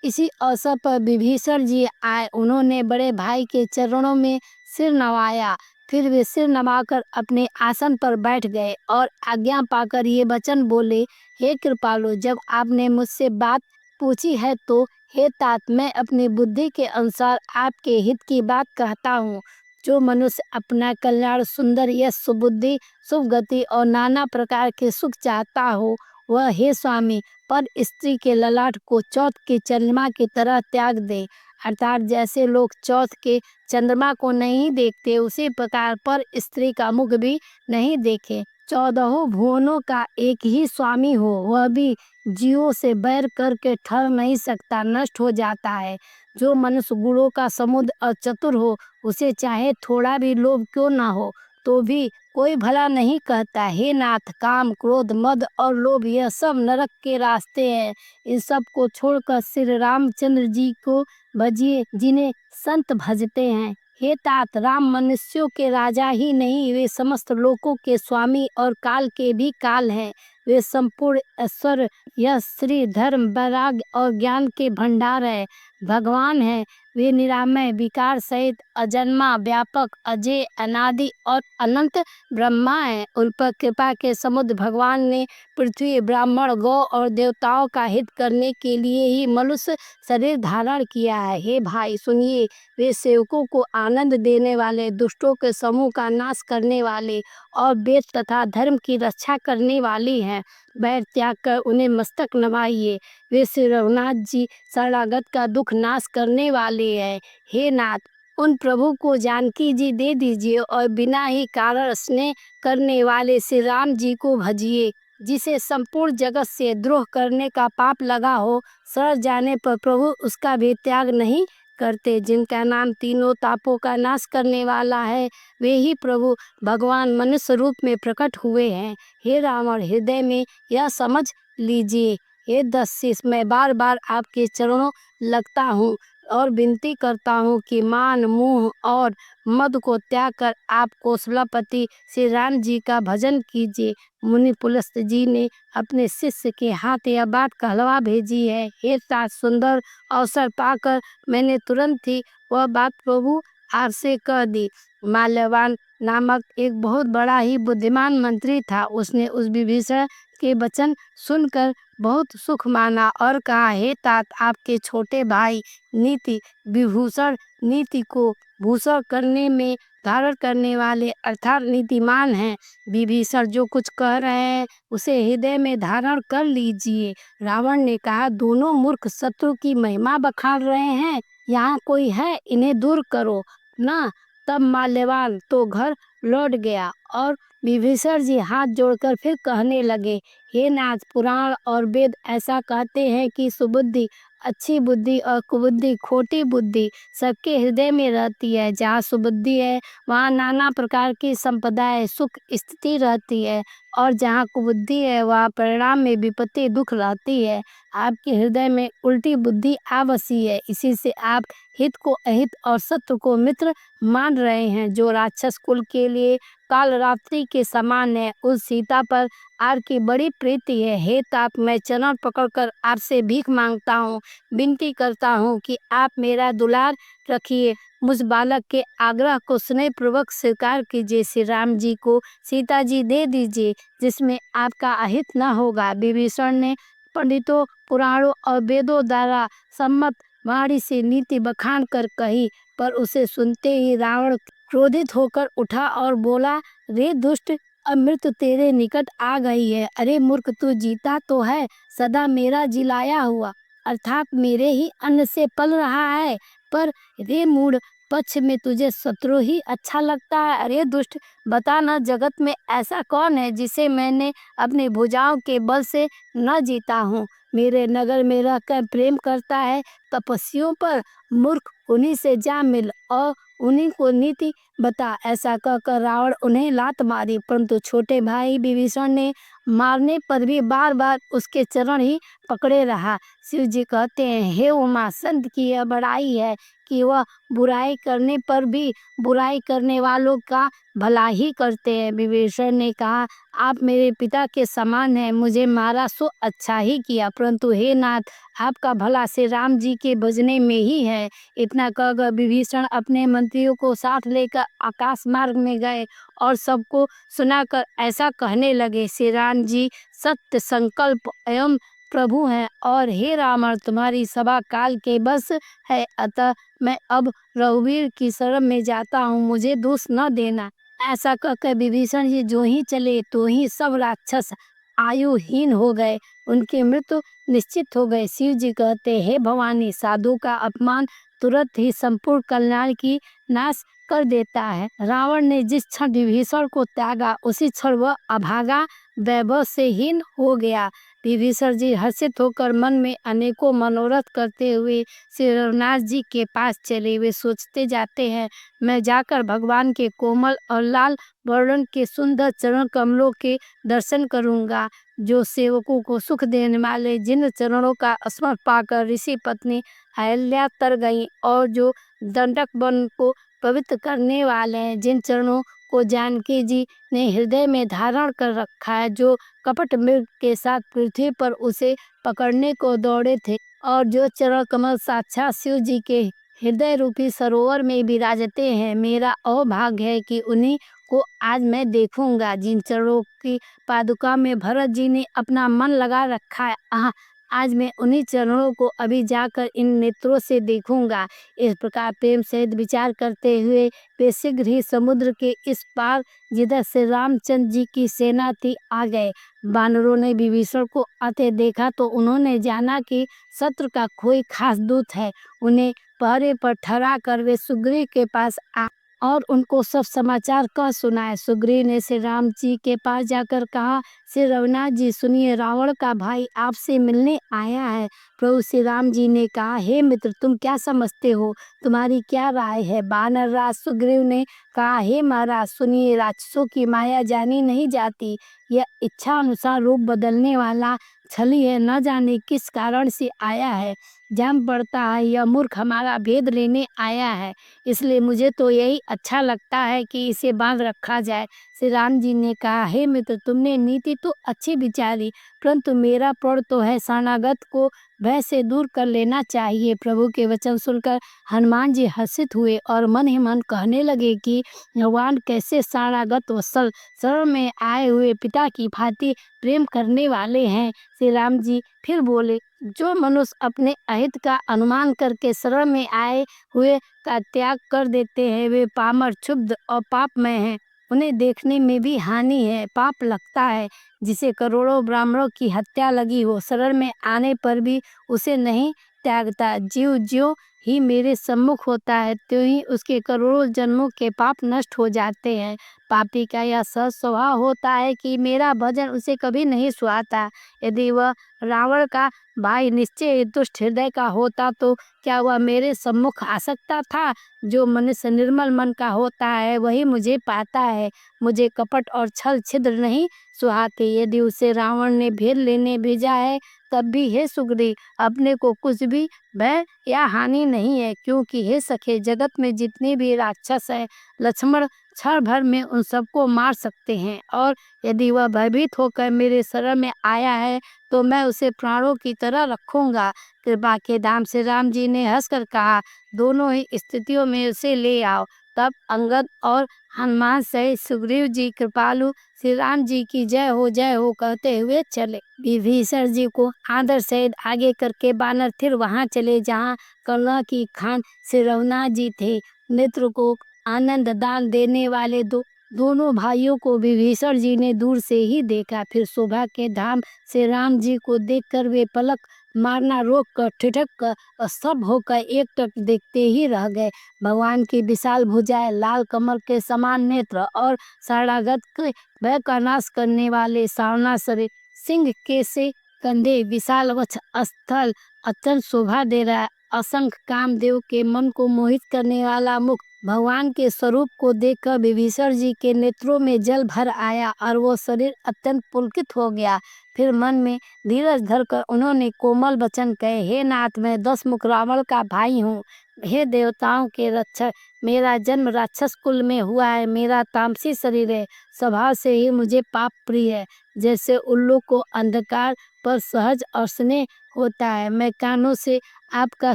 इसी अवसर पर विभीषण जी आए। उन्होंने बड़े भाई के चरणों में सिर नवाया। फिर वे सिर नवाकर अपने आसन पर बैठ गए और आज्ञा पाकर ये वचन बोले, हे कृपालु, जब आपने मुझसे बात पूछी है तो हे तात, मैं अपनी बुद्धि के अनुसार आपके हित की बात कहता हूँ। जो मनुष्य अपना कल्याण, सुंदर यश, सुबुद्धि, शुभ गति और नाना प्रकार के सुख चाहता हो, वह हे स्वामी पर स्त्री के ललाट को चौथ के चंद्रमा की तरह त्याग दे। अर्थात जैसे लोग चौथ के चंद्रमा को नहीं देखते, उसी प्रकार पर स्त्री का मुख भी नहीं देखे। 14 भुवनों का एक ही स्वामी हो, वह भी जीवों से बैर करके ठहर नहीं सकता, नष्ट हो जाता है। जो मनुष्य गुणों का समुद्र और चतुर हो, उसे चाहे थोड़ा भी लोभ क्यों ना हो, तो भी कोई भला नहीं कहता। हे नाथ, काम, क्रोध, मद और लोभ यह सब नरक के रास्ते हैं। इन सब को छोड़कर श्री रामचंद्र जी को भजिए, जिन्हें संत भजते हैं। हे तात, राम मनुष्यों के राजा ही नहीं, वे समस्त लोकों के स्वामी और काल के भी काल हैं। वे संपूर्ण ऐश्वर्य, यश, श्री, धर्म, वैराग्य और ज्ञान के भंडार है। भगवान है, वे निरामय, विकार सहित, अजन्मा, व्यापक, अजय, अनादि और अनंत ब्रह्मा है। उन पर कृपा के समुद्र भगवान ने पृथ्वी, ब्राह्मण, गौ और देवताओं का हित करने के लिए ही मनुष्य शरीर धारण किया है। हे भाई सुनिए, वे सेवकों को आनंद देने वाले, दुष्टों के समूह का नाश करने वाले और वेद तथा धर्म की रक्षा करने वाले हैं। बैर त्याग कर उन्हें मस्तक नवाइए। वे श्री रघुनाथ जी शरणागत का दुख नाश करने वाले हैं। हे नाथ, उन प्रभु को जानकी जी दे दीजिए और बिना ही कारण स्नेह करने वाले श्री राम जी को भजिए। जिसे संपूर्ण जगत से द्रोह करने का पाप लगा हो, सड़ जाने पर प्रभु उसका भी त्याग नहीं करते। जिनका नाम तीनों तापों का नाश करने वाला है, वे ही प्रभु भगवान मनुष्य रूप में प्रकट हुए हैं। हे रावण, हृदय में यह समझ लीजिए। हे दस्युष, मैं बार बार आपके चरणों लगता हूँ और विनती करता हूँ कि मान, मोह और मद को त्याग कर आप कौशलापति श्री राम जी का भजन कीजिए। मुनि पुलस्त जी ने अपने शिष्य के हाथ यह बात कहलवा भेजी है। हे तात, सुंदर अवसर पाकर मैंने तुरंत ही वह बात प्रभु आपसे कह दी। माल्यवान नामक एक बहुत बड़ा ही बुद्धिमान मंत्री था। उसने उस विभीषण के वचन सुनकर बहुत सुख माना और कहा, हे तात, आपके छोटे भाई नीति विभूषण, नीति को भूषण करने में धारण करने वाले अर्थात नीतिमान हैं। विभीषण जो कुछ कह रहे हैं उसे हृदय में धारण कर लीजिए। रावण ने कहा, दोनों मूर्ख शत्रु की महिमा बखान रहे हैं, यहाँ कोई है, इन्हें दूर करो ना। तब माल्यवान तो घर लौट गया और विभीषण जी हाथ जोड़कर फिर कहने लगे, हे नाथ, पुराण और वेद ऐसा कहते हैं कि सुबुद्धि, अच्छी बुद्धि और कुबुद्धि, खोटी बुद्धि सबके हृदय में रहती है। जहाँ सुबुद्धि है वहाँ नाना प्रकार की संपदाएं, सुख, स्थिति रहती है और जहाँ कुबुद्धि है वहाँ परिणाम में विपत्ति, दुख रहती है। आपके हृदय में उल्टी बुद्धि आ बसी है, इसी से आप हित को अहित और शत्रु को मित्र मान रहे हैं। जो राक्षस कुल के लिए काल रात्रि के समान है, उस सीता पर आपकी बड़ी प्रीति है। हे तात, मैं चरण पकड़कर आपसे भीख मांगता हूँ, विनती करता हूँ कि आप मेरा दुलार रखिए। मुझ बालक के आग्रह को स्नेहपूर्वक स्वीकार कीजिए। श्री राम जी को सीता जी दे दीजिए, जिसमें आपका अहित न होगा। विभीषण ने पंडितों, पुराणों और वेदों द्वारा सम्मत वाणी से नीति बखान कर कही, पर उसे सुनते ही रावण क्रोधित होकर उठा और बोला, रे दुष्ट, अब मृत्यु तेरे निकट आ गई है। अरे मूर्ख, तू जीता तो है, सदा मेरा जिलाया हुआ अर्थात मेरे ही अन्न से पल रहा है, पर रे मूढ़, पक्ष में तुझे शत्रु ही अच्छा लगता है। अरे दुष्ट, बता न, जगत में ऐसा कौन है जिसे मैंने अपनी भुजाओं के बल से न जीता हूँ। मेरे नगर में रहकर प्रेम करता है तपस्वियों पर। मूर्ख, उन्हीं से जा मिल और उन्हीं को नीति बता। ऐसा कहकर रावण उन्हें लात मारी, परंतु छोटे भाई विभीषण ने मारने पर भी बार बार उसके चरण ही पकड़े रहा। शिव जी कहते हैं, हे उमा, संत की यह बड़ाई है कि वह बुराई करने पर भी बुराई करने वालों का भला ही करते हैं। विभीषण ने कहा, आप मेरे पिता के समान हैं, मुझे मारा सो अच्छा ही किया, परंतु हे नाथ, आपका भला श्री राम जी के भजने में ही है। इतना कहकर विभीषण अपने मंत्रियों को साथ लेकर आकाश मार्ग में गए और सबको सुनाकर ऐसा कहने लगे, श्री राम जी सत्य संकल्प एवं प्रभु हैं और हे रावण तुम्हारी सभा काल के बस है, अतः मैं अब रघुवीर की शरण में जाता हूँ, मुझे दोष न देना। ऐसा कहकर विभीषण जी जो ही चले तो ही सब राक्षस आयुहीन हो गए, उनकी मृत्यु निश्चित हो गए। शिव जी कहते हे भवानी साधु का अपमान तुरंत ही संपूर्ण कल्याण की नाश कर देता है। रावण ने जिस क्षण विभीषण को त्यागा उसी क्षण वह अभागा वैभव से हीन हो गया। विभीषण जी हर्षित होकर मन में अनेकों मनोरथ करते हुए श्री रघुनाथ जी के पास चले। वे सोचते जाते हैं मैं जाकर भगवान के कोमल और लाल वर्ण के सुंदर चरण कमलों के दर्शन करूंगा, जो सेवकों को सुख देने वाले, जिन चरणों का स्मरण पाकर ऋषि पत्नी अहल्या तर गई और जो दंडक वन को पवित्र करने वाले हैं, जिन चरणों को जानकी जी ने हृदय में धारण कर रखा है, जो कपट मृग के साथ पृथ्वी पर उसे पकड़ने को दौड़े थे और जो चरण कमल साक्षात शिव जी के हृदय रूपी सरोवर में विराजते हैं। मेरा अहोभाग्य है कि उन्हीं को आज मैं देखूंगा, जिन चरणों की पादुका में भरत जी ने अपना मन लगा रखा है। आज मैं उन्हीं चरणों को अभी जाकर इन नेत्रों से देखूंगा। इस प्रकार प्रेम सहित विचार करते हुए वे शीघ्र ही समुद्र के इस पार जिधर से रामचंद्र जी की सेना थी आ गए। बानरों ने विभीषण को आते देखा तो उन्होंने जाना कि शत्रु का कोई खास दूत है। उन्हें पहरे पर ठहरा कर वे सुग्रीव के पास आ और उनको सब समाचार कह सुनाए। सुग्रीव ने श्री राम जी के पास जाकर कहा श्री रघुनाथ जी सुनिए, रावण का भाई आपसे मिलने आया है। प्रभु श्री राम जी ने कहा हे मित्र तुम क्या समझते हो, तुम्हारी क्या राय है। बानर राज सुग्रीव ने कहा हे महाराज सुनिए, राक्षसों की माया जानी नहीं जाती, यह इच्छा अनुसार रूप बदलने वाला छली है, न जाने किस कारण से आया है। जान पड़ता है यह मूर्ख हमारा भेद लेने आया है, इसलिए मुझे तो यही अच्छा लगता है कि इसे बांध रखा जाए। श्री राम जी ने कहा हे मित्र तुमने नीति तो अच्छी विचारी, परंतु मेरा प्रण तो है शरणागत को भय से दूर कर लेना चाहिए। प्रभु के वचन सुनकर हनुमान जी हर्षित हुए और मन ही मन कहने लगे कि भगवान कैसे शरणागत वत्सल शरण में आए हुए पिता की भांति प्रेम करने वाले हैं। श्री राम जी फिर बोले जो मनुष्य अपने अहित का अनुमान करके शरण में आए हुए का त्याग कर देते हैं वे पामर क्षुब्ध और पापमय हैं, उन्हें देखने में भी हानि है, पाप लगता है। जिसे करोड़ों ब्राह्मणों की हत्या लगी हो, शरण में आने पर भी उसे नहीं त्यागता। जीव ज्यों ही मेरे सम्मुख होता है त्यों ही उसके करोड़ों जन्मों के पाप नष्ट हो जाते हैं। पापी का यह सहज स्वभाव होता है कि मेरा भजन उसे कभी नहीं सुहाता। यदि वह रावण का भाई निश्चय दुष्ट हृदय का होता तो क्या वह मेरे सम्मुख आ सकता था। जो मनुष्य निर्मल मन का होता है वही मुझे पाता है। मुझे कपट और छल छिद्र नहीं सुहाते। यदि उसे रावण ने भेद लेने भेजा है तब भी हे सुग्रीव अपने को कुछ भी भय या हानि नहीं है, क्योंकि हे सखे जगत में जितने भी राक्षस है लक्ष्मण क्षण भर में उन सबको मार सकते हैं, और यदि वह भयभीत होकर मेरे शरण में आया है तो मैं उसे प्राणों की तरह रखूंगा। कृपा के धाम से राम जी ने हंसकर कहा दोनों ही स्थितियों में उसे ले आओ। तब अंगद और हनुमान सहित सुग्रीव जी कृपालु श्री राम जी की जय हो कहते हुए चले। विभीषण जी को आदर सहित आगे करके बानर फिर वहां चले जहां करुणा की खान श्री रघुनाथ जी थे। नेत्र को आनंद दान देने वाले दोनों भाइयों को विभीषण जी ने दूर से ही देखा। फिर शोभा के धाम से राम जी को देखकर वे पलक मारना रोक कर ठिठक कर और सब होकर एकटक देखते ही रह गए। भगवान की विशाल भुजाएं, लाल कमल के समान नेत्र और शरणागत के भय का नाश करने वाले सावना शरीर, सिंह के से कंधे, विशाल वक्ष स्थल अत्यंत शोभा दे रहा है। असंख्य कामदेव के मन को मोहित करने वाला मुख, भगवान के स्वरूप को देखकर विभीषण जी के नेत्रों में जल भर आया और वो शरीर अत्यंत पुलकित हो गया। फिर मन में धीरज धरकर उन्होंने कोमल वचन कहे हे नाथ मैं 10 मुख रावण का भाई हूँ। हे देवताओं के रक्षक, मेरा जन्म राक्षस कुल में हुआ है। मेरा तामसी शरीर है, स्वभाव से ही मुझे पाप प्रिय है। जैसे उल्लू को अंधकार पर सहज और स्नेह होता है, मैं कानों से आपका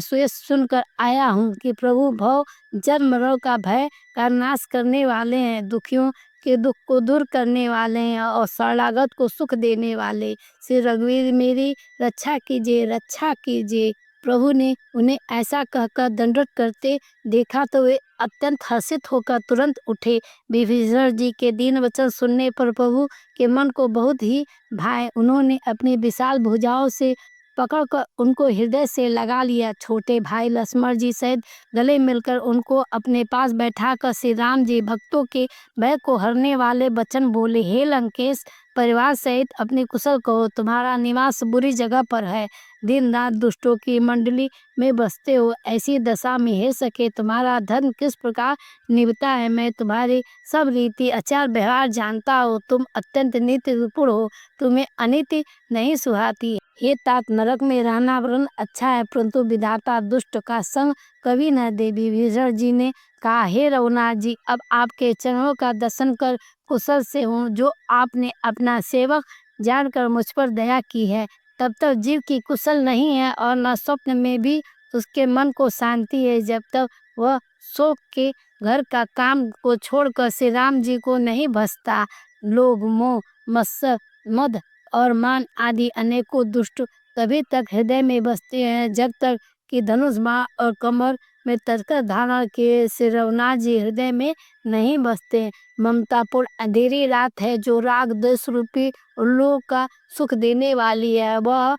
सुयश सुनकर आया हूँ कि प्रभु भव जन्म मरण का भय का नाश करने वाले हैं। दुखियों के दुख को दूर करने वाले हैं और शरणागत को सुख देने वाले। श्री रघुवीर मेरी रक्षा कीजिए, रक्षा कीजिए। प्रभु ने उन्हें ऐसा कहकर दंडवत करते देखा तो वे अत्यंत हर्षित होकर तुरंत उठे। विभीषण जी के दीन वचन सुनने पर प्रभु के मन को बहुत ही भाए। उन्होंने अपनी विशाल भुजाओं से पकड़कर उनको हृदय से लगा लिया। छोटे भाई लक्ष्मण जी सहित गले मिलकर उनको अपने पास बैठाकर श्री राम जी भक्तों के भय को हरने वाले वचन बोले। हे लंकेश, परिवार सहित अपनी कुशल कहो। तुम्हारा निवास बुरी जगह पर है, दिन रात दुष्टों की मंडली में बसते हो। ऐसी दशा में हे सके तुम्हारा धर्म किस प्रकार निभता है। मैं तुम्हारी सब रीति आचार व्यवहार जानता हो। तुम अत्यंत नीति निपुण हो, तुम्हें अनीति नहीं सुहाती। हे तात, नरक में रहना वरन अच्छा है, परंतु विधाता दुष्ट का संग कभी न दे। विभीषण जी ने कहा, हे रघुनाथ जी, अब आपके चरणों का दर्शन कर कुशल से हूँ। जो आपने अपना सेवक जानकर मुझ पर दया की है, तब तक जीव की कुशल नहीं है और न स्वप्न में भी उसके मन को शांति है, जब तक वह शोक के घर का काम को छोड़कर श्री राम जी को नहीं भजता। लोभ, मोह, मत्सर, मद और मान आदि अनेकों दुष्ट तभी तक हृदय में बसते हैं, जब तक कि धनुष बाण और कमर में तर्कस धारण किए श्री रघुनाथ जी हृदय में नहीं बसते। ममतापूर्ण अंधेरी रात है जो राग द्वेष रूपी उल्लू का सुख देने वाली है। वह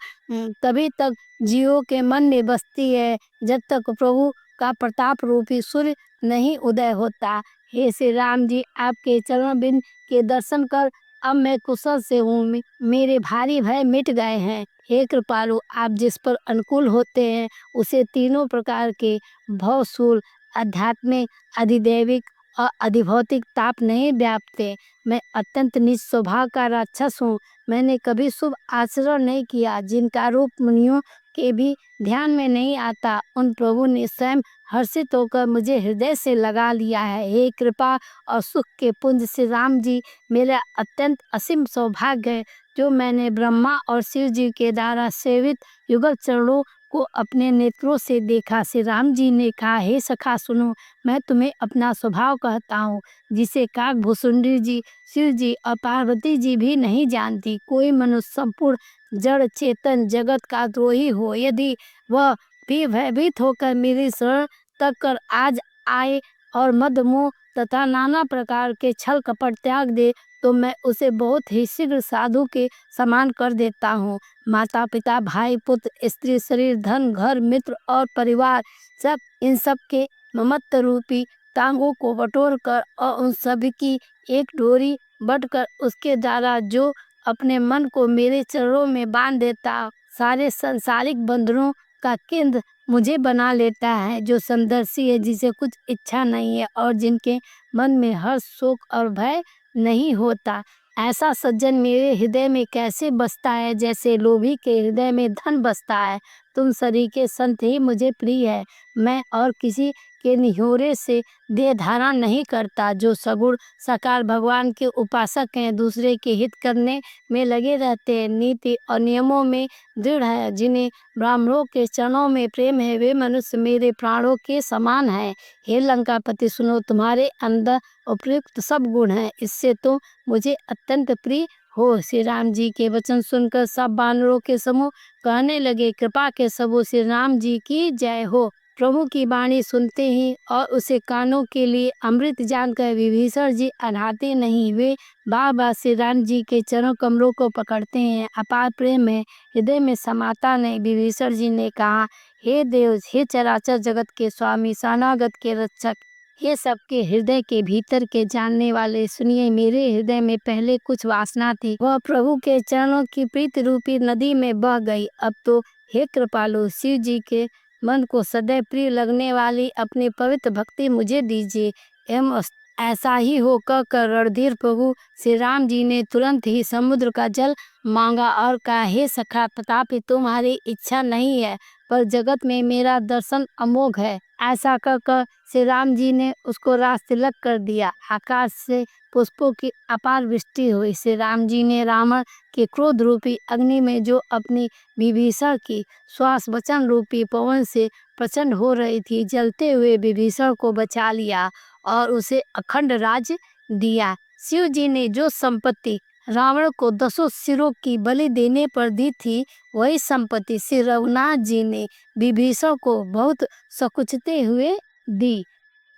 तभी तक जीवों के मन में बसती है, जब तक प्रभु का प्रताप रूपी सूर्य नहीं उदय होता। हे श्री राम जी, आपके चरण बिंद के दर्शन कर अब मैं कुशल से हूँ। मेरे भारी भय मिट गए हैं। हे कृपालु, आप जिस पर अनुकूल होते हैं उसे तीनों प्रकार के भवशूल, आध्यात्मिक, अधिदैविक और अधिभौतिक ताप नहीं व्यापते। मैं अत्यंत नीच स्वभाव का राक्षस हूँ। मैंने कभी शुभ आचरण नहीं किया, जिनका रूप मुनियों के भी ध्यान में नहीं आता। उन प्रभु ने स्वयं हर्षित होकर मुझे हृदय से लगा लिया है। हे कृपा और सुख के पुंज श्री राम जी, मेरा अत्यंत असीम सौभाग्य है जो मैंने ब्रह्मा और शिव जी के द्वारा सेवित युगल चरणों को अपने नेत्रों से देखा। श्री राम जी ने कहा, हे सखा सुनो, मैं तुम्हें अपना स्वभाव कहता हूँ, जिसे काकभूषुंडी जी, शिव जी और पार्वती जी भी नहीं जानती। कोई मनुष्य संपूर्ण जड़ चेतन जगत का द्रोही हो, यदि वह भी भयभीत होकर मेरी शरण तक कर आज आए और मद मोह तथा नाना प्रकार के छल कपट त्याग दे, तो मैं उसे बहुत ही शीघ्र साधु के समान कर देता हूँ। माता पिता, भाई पुत्र, स्त्री, शरीर, धन, घर, मित्र और परिवार, सब इन सब के ममत्व रूपी टांगों को बटोर कर और उन सभी की एक डोरी बटकर उसके द्वारा जो अपने मन को मेरे चरणों में बांध देता, सारे संसारिक बंधनों का केंद्र मुझे बना लेता है। जो समदर्शी है, जिसे कुछ इच्छा नहीं है और जिनके मन में हर्ष, शोक और भय नहीं होता, ऐसा सज्जन मेरे हृदय में कैसे बसता है, जैसे लोभी के हृदय में धन बसता है। तुम सरी के संत ही मुझे प्रिय है। मैं और किसी के निहोरे से देह धारण नहीं करता। जो सगुण साकार भगवान के उपासक हैं, दूसरे के हित करने में लगे रहते हैं, नीति और नियमों में दृढ़ है, जिन्हें ब्राह्मणों के चरणों में प्रेम है, वे मनुष्य मेरे प्राणों के समान है। हे लंकापति, सुनो, तुम्हारे अंदर उपयुक्त सब गुण हैं, इससे तुम मुझे अत्यंत प्रिय हो। श्री राम जी के वचन सुनकर सब वानरों के समूह कहने लगे, कृपा के सबू श्री राम जी की जय हो। प्रभु की वाणी सुनते ही और उसे कानों के लिए अमृत जानकर विभीषण जी अनाते नहीं, वे बार बार श्री राम जी के चरण कमलों को पकड़ते हैं। अपार प्रेम है, हृदय में समाता नहीं। विभीषण जी ने कहा, हे देव, हे चराचर जगत के स्वामी, शरणागत के रक्षक, ये सबके हृदय के भीतर के जानने वाले, सुनिए, मेरे हृदय में पहले कुछ वासना थी, वह प्रभु के चरणों की प्रीति रूपी नदी में बह गई। अब तो हे कृपालु, शिव जी के मन को सदैव प्रिय लगने वाली अपनी पवित्र भक्ति मुझे दीजिए। एवं ऐसा ही होकर कर रणधीर प्रभु श्री राम जी ने तुरंत ही समुद्र का जल मांगा और कहा, हे सखा, तथापि तुम्हारी इच्छा नहीं है, पर जगत में मेरा दर्शन अमोघ है। ऐसा कर श्री राम जी ने उसको रास तिलक कर दिया। आकाश से पुष्पों की अपार वृष्टि हुई। श्री राम जी ने रावण के क्रोध रूपी अग्नि में, जो अपनी विभीषण की श्वास वचन रूपी पवन से प्रचंड हो रही थी, जलते हुए विभीषण को बचा लिया और उसे अखंड राज्य दिया। शिव जी ने जो संपत्ति रावण को 10 सिरों की बलि देने पर दी थी, वही संपत्ति श्री रघुनाथ जी ने विभीषण को बहुत सकुचते हुए दी।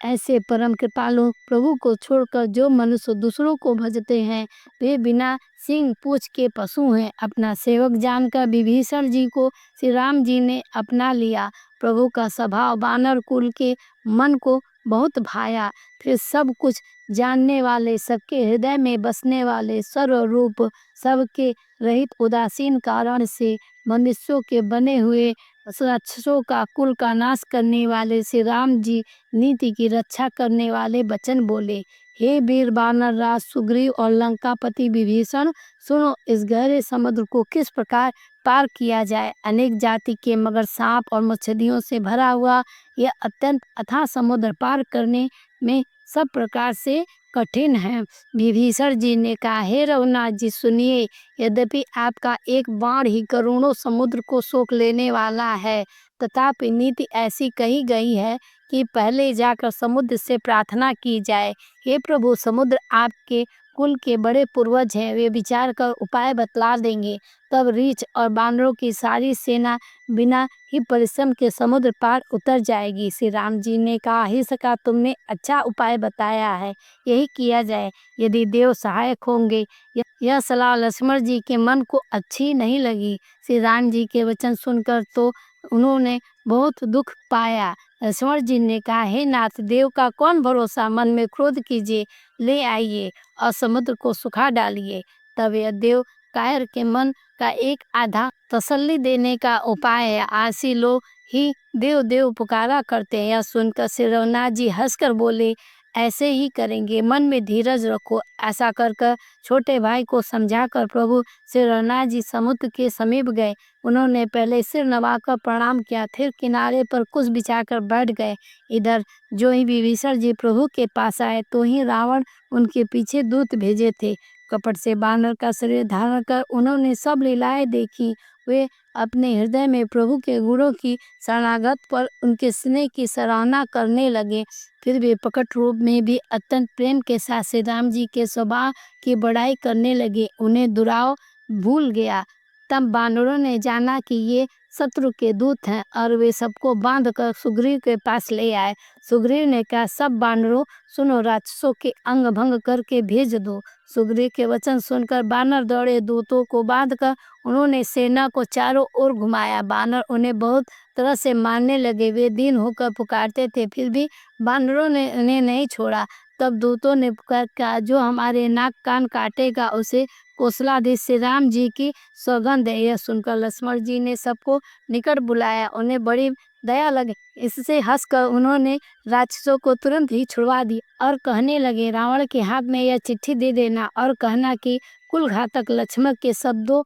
ऐसे परम कृपालु प्रभु को छोड़कर जो मनुष्य दूसरों को भजते हैं, वे बिना सींग पूंछ के पशु हैं। अपना सेवक जानकर विभीषण जी को श्री राम जी ने अपना लिया। प्रभु का स्वभाव वानर कुल के मन को बहुत भाया। फिर सब कुछ जानने वाले, सबके हृदय में बसने वाले, सर्वरूप सबके रहित, उदासीन कारण से मनुष्यों के बने हुए राक्षसों का कुल का नाश करने वाले श्री राम जी नीति की रक्षा करने वाले वचन बोले। हे वीर वानर राज सुग्रीव और लंकापति विभीषण, सुनो, इस गहरे समुद्र को किस प्रकार पार किया जाए। अनेक जाति के मगर, सांप और मछलियों से भरा हुआ यह अत्यंत अथाह समुद्र पार करने में सब प्रकार से कठिन है। विभीषण जी ने कहा, हे रघुनाथ जी सुनिए, यद्यपि आपका एक बाण ही करोड़ों समुद्र को सोख लेने वाला है, तथापि नीति ऐसी कही गई है कि पहले जाकर समुद्र से प्रार्थना की जाए। हे प्रभु, समुद्र आपके कुल के बड़े पूर्वज हैं, वे विचार कर उपाय बतला देंगे। तब रीछ और बानरों की सारी सेना बिना ही परिश्रम के समुद्र पार उतर जाएगी। श्री राम जी ने कहा, हे सखा, तुमने अच्छा उपाय बताया है, यही किया जाए, यदि देव सहायक होंगे। यह सलाह लक्ष्मण जी के मन को अच्छी नहीं लगी। श्री राम जी के वचन सुनकर तो उन्होंने बहुत दुख पाया। लक्ष्मण जी ने कहा, हे नाथ, देव का कौन भरोसा, मन में क्रोध कीजिए, ले आइए और समुद्र को सुखा डालिए। तब यह देव कायर के मन का एक आधा तसल्ली देने का उपाय है। आसी लोग ही देव देव पुकारा करते हैं। यह सुनकर श्री रघुनाथ जी हंसकर बोले, ऐसे ही करेंगे, मन में धीरज रखो। ऐसा कर छोटे भाई को समझाकर प्रभु श्री रघुनाथ जी समुद्र के समीप गए। उन्होंने पहले सिर नवाकर प्रणाम किया, फिर किनारे पर कुछ बिछाकर बैठ गए। इधर जो ही विभीषण जी प्रभु के पास आए, तो ही रावण उनके पीछे दूत भेजे थे। कपट से बानर का शरीर धारण कर उन्होंने सब लीलाएं देखी। वे अपने हृदय में प्रभु के गुणों की शरणागत पर उनके स्नेह की सराहना करने लगे। फिर वे प्रकट रूप में भी अत्यंत प्रेम के साथ श्री राम जी के स्वभाव की बड़ाई करने लगे। उन्हें दुराव भूल गया। तब बानरों ने जाना कि ये शत्रु के दूत हैं और वे सबको बांधकर सुग्रीव के पास ले आए। सुग्रीव ने कहा, सब बानरों सुनो, राक्षसों के अंग भंग करके भेज दो। सुग्रीव के वचन सुनकर बानर दौड़े। दूतों को बांधकर उन्होंने सेना को चारों ओर घुमाया। बानर उन्हें बहुत तरह से मारने लगे। वे दीन होकर पुकारते थे, फिर भी बानरों ने उन्हें नहीं छोड़ा। तब दूतों ने पुकार कहा, जो हमारे नाक कान काटेगा उसे कौशलाधीश श्री राम जी की सौगंध है। यह सुनकर लक्ष्मण जी ने सबको निकट बुलाया। उन्हें बड़ी दया लगी। इससे हंसकर उन्होंने राक्षसों को तुरंत ही छुड़वा दी और कहने लगे, रावण के हाथ में यह चिट्ठी दे देना और कहना कि कुल घातक लक्ष्मण के शब्दों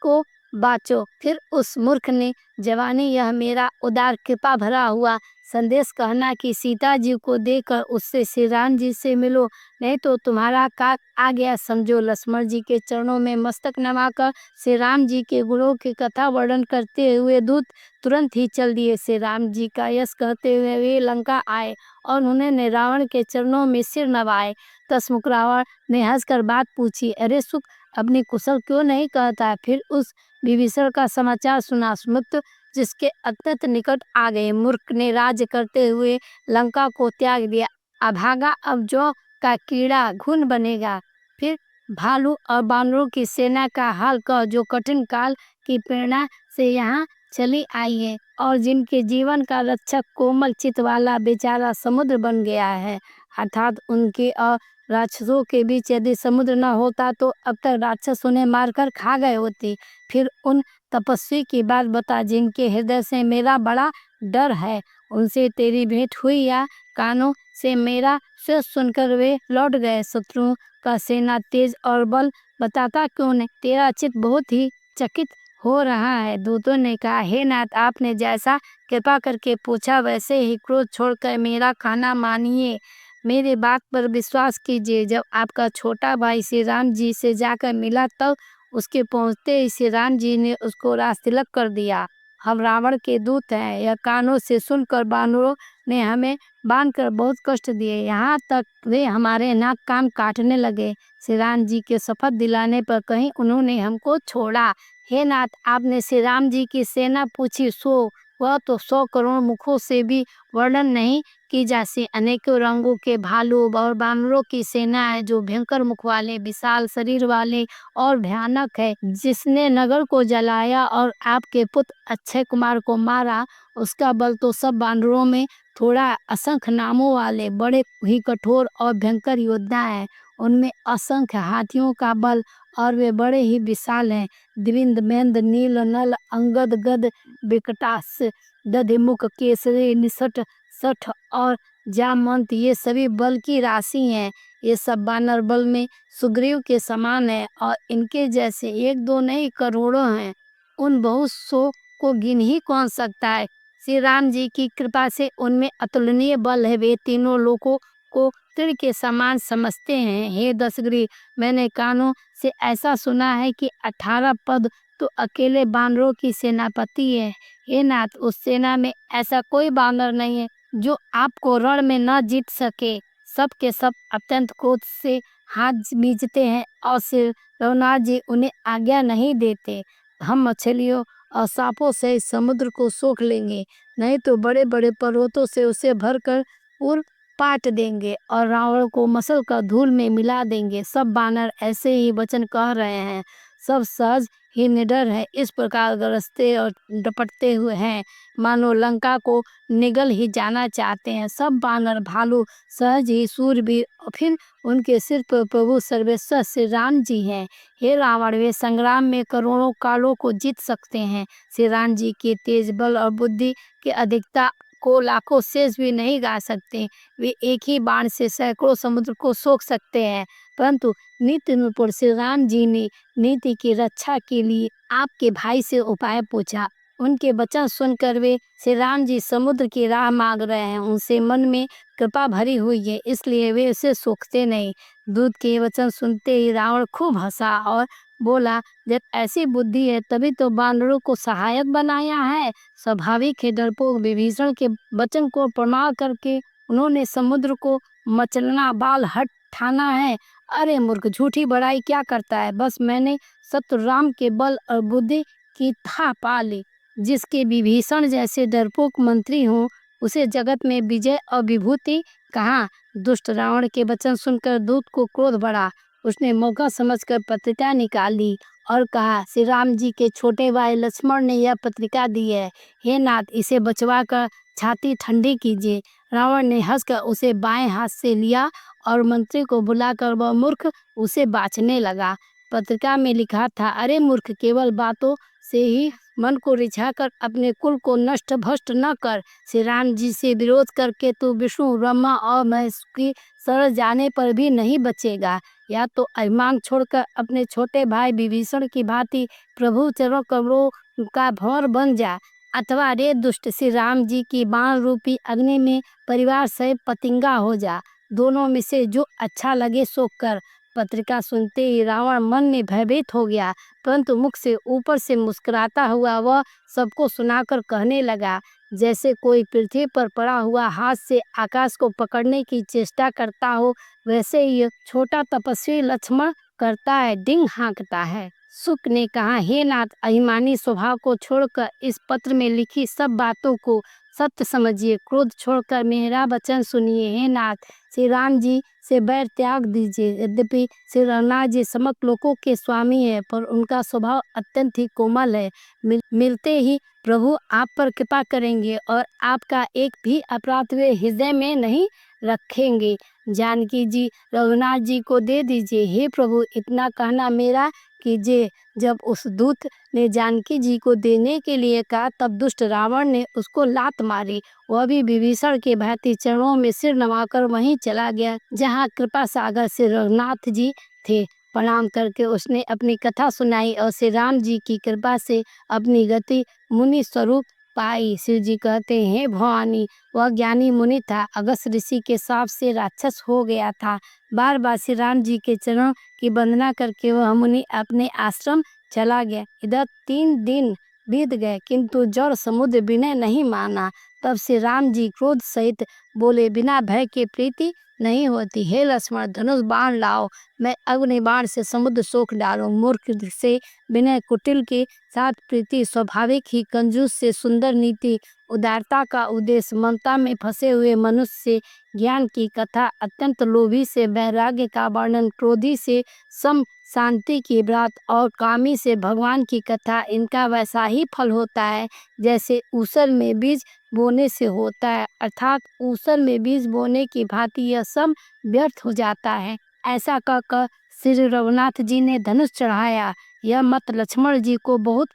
को बाँचो। फिर उस मूर्ख ने जवानी यह मेरा उदार कृपा भरा हुआ संदेश कहना कि सीता जी को देकर उससे श्री राम जी से मिलो, नहीं तो तुम्हारा काल आ गया समझो। लक्ष्मण जी के चरणों में मस्तक नवाकर श्री राम जी के गुणों की कथा वर्णन करते हुए दूत तुरंत ही चल दिए। श्री राम जी का यश कहते हुए वे लंका आए और उन्होंने रावण के चरणों में सिर नवाए। तसमुख रावण ने हंसकर बात पूछी, अरे सुख, अपनी कुशल क्यों नहीं कहता। फिर उस विभीषण का समाचार सुना। मृत्यु जिसके अत्यंत निकट आ गए। मूर्ख ने राज्य करते हुए लंका को त्याग दिया। अभागा अब जौ का कीड़ा घुन बनेगा। फिर भालू और बानरों की सेना का हाल कह, जो कठिन काल की प्रेरणा से यहाँ चली आई है और जिनके जीवन का रक्षक कोमल चित वाला बेचारा समुद्र बन गया है। अर्थात उनके और राक्षसों के बीच यदि समुद्र न होता तो अब तक राक्षस उन्हें मारकर खा गए होते। फिर उन तपस्वी की बात बता, जिनके हृदय से मेरा बड़ा डर है। उनसे तेरी भेंट हुई या कानों से मेरा शेष सुनकर वे लौट गए। शत्रुओं का सेना तेज और बल बताता क्यों नहीं, तेरा चित्त बहुत ही चकित हो रहा है। दूतों ने कहा, हे नाथ, आपने जैसा कृपा करके पूछा वैसे ही क्रोध छोड़कर मेरा कहना मानिए, मेरे बात पर विश्वास कीजिए। जब आपका छोटा भाई श्री राम जी से जाकर मिला, तब उसके पहुंचते ही श्री राम जी ने उसको रास तिलक कर दिया। हम रावण के दूत हैं। यह कानों से सुनकर बानरों ने हमें बांधकर बहुत कष्ट दिए, यहाँ तक वे हमारे नाक कान काटने लगे। श्री राम जी के शपथ दिलाने पर कहीं उन्होंने हमको छोड़ा। हे नाथ, आपने श्री राम जी की सेना पूछी सो वह तो 100 करोड़ मुखों से भी वर्णन नहीं की जा सी। अनेकों रंगों के भालू और बानरों की सेना है जो भयंकर मुख वाले, विशाल शरीर वाले और भयानक है। जिसने नगर को जलाया और आपके पुत्र अक्षय कुमार को मारा, उसका बल तो सब बानरों में थोड़ा। असंख्य नामों वाले बड़े ही कठोर और भयंकर योद्धा हैं। उनमें असंख्य हाथियों का बल और वे बड़े ही विशाल हैं। द्विंद, मेंद, नील, नल, अंगद, गद, विकटास, दधिमुख, केसरी, निसट, सठ और जामवंत, ये सभी बल की राशि हैं। ये सब बानर बल में सुग्रीव के समान है और इनके जैसे एक दो नहीं करोड़ों हैं। उन बहुत सौ को गिन ही कौन सकता है। श्री राम जी की कृपा से उनमें अतुलनीय बल है। वे तीनों लोगों को तीर के समान समझते हैं। हे दशग्रीव, मैंने कानों से ऐसा सुना है कि 18 पद तो अकेले बानरों की सेनापति है। हे नाथ, उस सेना में ऐसा कोई बानर नहीं है जो आपको रण में न जीत सके। सब के सब अत्यंत क्रोध से हाथ बींजते हैं और श्री रघुनाथ जी उन्हें आज्ञा नहीं देते। हम मछलियों और सांपों से इस समुद्र को सोख लेंगे, नहीं तो बड़े बड़े पर्वतों से उसे भरकर पूर पाट देंगे और रावण को मसल कर धूल में मिला देंगे। सब बानर ऐसे ही वचन कह रहे हैं। सब सहज ही निडर है, इस प्रकार गरजते और डपटते हुए हैं मानो लंका को निगल ही जाना चाहते हैं। सब बानर भालू सहज ही सूरवीर और फिर उनके सिर पर प्रभु सर्वेश्वर श्री राम जी हैं। हे रावण, वे संग्राम में करोड़ों कालों को जीत सकते हैं। श्री राम जी के तेज बल और बुद्धि की अधिकता को लाखों शेष भी नहीं गा सकते। वे एक ही बाण से सैकड़ों समुद्र को सोख सकते हैं। परंतु नीति निपुण श्री राम जी ने नीति की रक्षा के लिए आपके भाई से उपाय पूछा। उनके वचन सुनकर वे श्री राम जी समुद्र की राह मांग रहे हैं। उनसे मन में कृपा भरी हुई है, इसलिए वे उसे सोखते नहीं। दूत के वचन सुनते ही रावण खूब हंसा और बोला, जब ऐसी बुद्धि है तभी तो बानरों को सहायक बनाया है। स्वाभाविक है, डरपोक विभीषण के वचन को प्रमाण करके उन्होंने समुद्र को मचलना बाल हट ठाना है। अरे मूर्ख, झूठी बड़ाई क्या करता है। बस मैंने शत्रु राम के बल और बुद्धि की था पा ली। जिसके विभीषण जैसे डरपोक मंत्री हों, उसे जगत में विजय और विभूति कहाँ। दुष्ट रावण के वचन सुनकर दूत को क्रोध बढ़ा। उसने मौका समझकर पत्रिका निकाली और कहा, श्री राम जी के छोटे भाई लक्ष्मण ने यह पत्रिका दी है। हे नाथ, इसे बचवा कर छाती ठंडी कीजिए। रावण ने हंसकर उसे बाएं हाथ से लिया और मंत्री को बुलाकर वह मूर्ख उसे बाँचने लगा। पत्रिका में लिखा था, अरे मूर्ख, केवल बातों से ही मन को रिझाकर अपने कुल को नष्ट भ्रष्ट न कर। श्री राम जी से विरोध करके तू विष्णु, ब्रह्मा और महेश की शरण जाने पर भी नहीं बचेगा। या तो अभिमान छोड़कर अपने छोटे भाई विभीषण की भांति प्रभु चरणों कमलों का भंवर बन जा, अथवा रे दुष्ट, श्री राम जी की बाण रूपी अग्नि में परिवार सहित पतिंगा हो जा। दोनों में से जो अच्छा लगे सो कर। पत्रिका सुनते ही रावण मन में भयभीत हो गया, परंतु मुख से ऊपर से मुस्कुराता हुआ वह सबको सुनाकर कहने लगा, जैसे कोई पृथ्वी पर पड़ा हुआ हाथ से आकाश को पकड़ने की चेष्टा करता हो, वैसे ही छोटा तपस्वी लक्ष्मण करता है, डिंग हाँकता है। शुक ने कहा, हे नाथ, अभिमानी स्वभाव को छोड़कर इस पत्र में लिखी सब बातों को सत्य समझिए। क्रोध छोड़कर मेरा वचन सुनिए। हे नाथ, श्री राम जी से बैर त्याग दीजिए। यद्यपि श्री रघुनाथ जी समस्त लोकों के स्वामी है, पर उनका स्वभाव अत्यंत ही कोमल है। मिलते ही प्रभु आप पर कृपा करेंगे और आपका एक भी अपराध वे हृदय में नहीं रखेंगे। जानकी जी रघुनाथ जी को दे दीजिए। हे प्रभु, इतना कहना मेरा कीजिए। जब उस दूत ने जानकी जी को देने के लिए कहा, तब दुष्ट रावण ने उसको लात मारी। वह भी विभीषण के भांति चरणों में सिर नवाकर वहीं चला गया जहाँ कृपा सागर से रघुनाथ जी थे। प्रणाम करके उसने अपनी कथा सुनाई और श्री राम जी की कृपा से अपनी गति मुनि स्वरूप पाई। शिव जी कहते हैं, हे भवानी, वह ज्ञानी मुनि था, अगस्त्य ऋषि के शाप से राक्षस हो गया था। बार बार श्री राम जी के चरणों की वंदना करके वह मुनि अपने आश्रम चला गया। इधर 3 दिन बीत गए, किंतु जड़ समुद्र विनय नहीं माना। तब श्री राम जी क्रोध सहित बोले, बिना भय के प्रीति नहीं होती। हे लक्ष्मण, धनुष बाण लाओ, मैं अग्नि बाण से समुद्र सोख डालूं। मूर्ख से विनय, कुटिल के साथ प्रीति, स्वाभाविक ही कंजूस से सुंदर नीति, उदारता का उद्देश्य, ममता में फंसे हुए मनुष्य से ज्ञान की कथा, अत्यंत लोभी से वैराग्य का वर्णन, क्रोधी से सम शांति की बात और कामी से भगवान की कथा। इनका वैसा ही फल होता है जैसे ऊसर में बीज बोने से होता है, अर्थात ऊसर में बीज बोने की भांति यह सब व्यर्थ हो जाता है। ऐसा कहकर श्री रघुनाथ जी ने धनुष चढ़ाया। यह मत लक्ष्मण जी को बहुत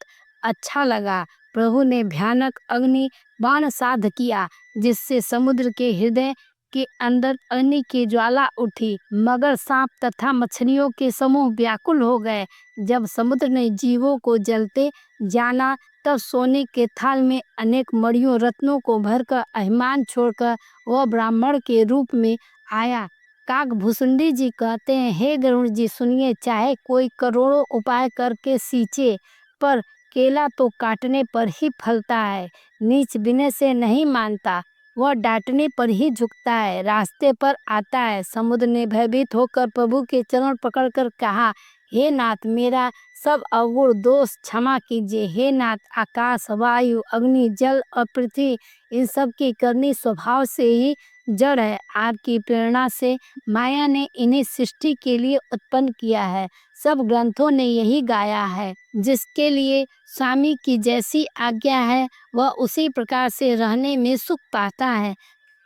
अच्छा लगा। प्रभु ने भयानक अग्नि बाण साध किया, जिससे समुद्र के हृदय के अंदर अग्नि की ज्वाला उठी। मगर, सांप तथा मछलियों के समूह व्याकुल हो गए। जब समुद्र ने जीवों को जलते जाना, तब सोने के थाल में अनेक मणियों रत्नों को भरकर अभिमान छोड़कर वह ब्राह्मण के रूप में आया। काकभूषुंडी जी कहते हैं, हे गरुड़ जी सुनिए, चाहे कोई करोड़ों उपाय करके सींचे, पर केला तो काटने पर ही फलता है। नीच विनय से नहीं मानता, वह डांटने पर ही झुकता है, रास्ते पर आता है। समुद्र ने भयभीत होकर प्रभु के चरण पकड़कर कहा, हे नाथ, मेरा सब अवगुण दोष क्षमा कीजिए। हे नाथ, आकाश, वायु, अग्नि, जल और पृथ्वी, इन सब की करनी स्वभाव से ही जड़ है। आपकी प्रेरणा से माया ने इन्हें सृष्टि के लिए उत्पन्न किया है। सब ग्रंथों ने यही गाया है। जिसके लिए स्वामी की जैसी आज्ञा है, वह उसी प्रकार से रहने में सुख पाता है।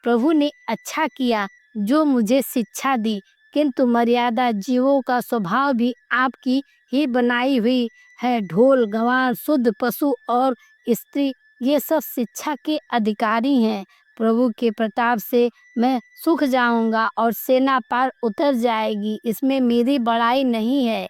प्रभु ने अच्छा किया जो मुझे शिक्षा दी, किंतु मर्यादा जीवों का स्वभाव भी आपकी ही बनाई हुई है। ढोल, गंवार, शुद्ध पशु और स्त्री, ये सब शिक्षा के अधिकारी हैं। प्रभु के प्रताप से मैं सूख जाऊंगा और सेना पार उतर जाएगी। इसमें मेरी बड़ाई नहीं है,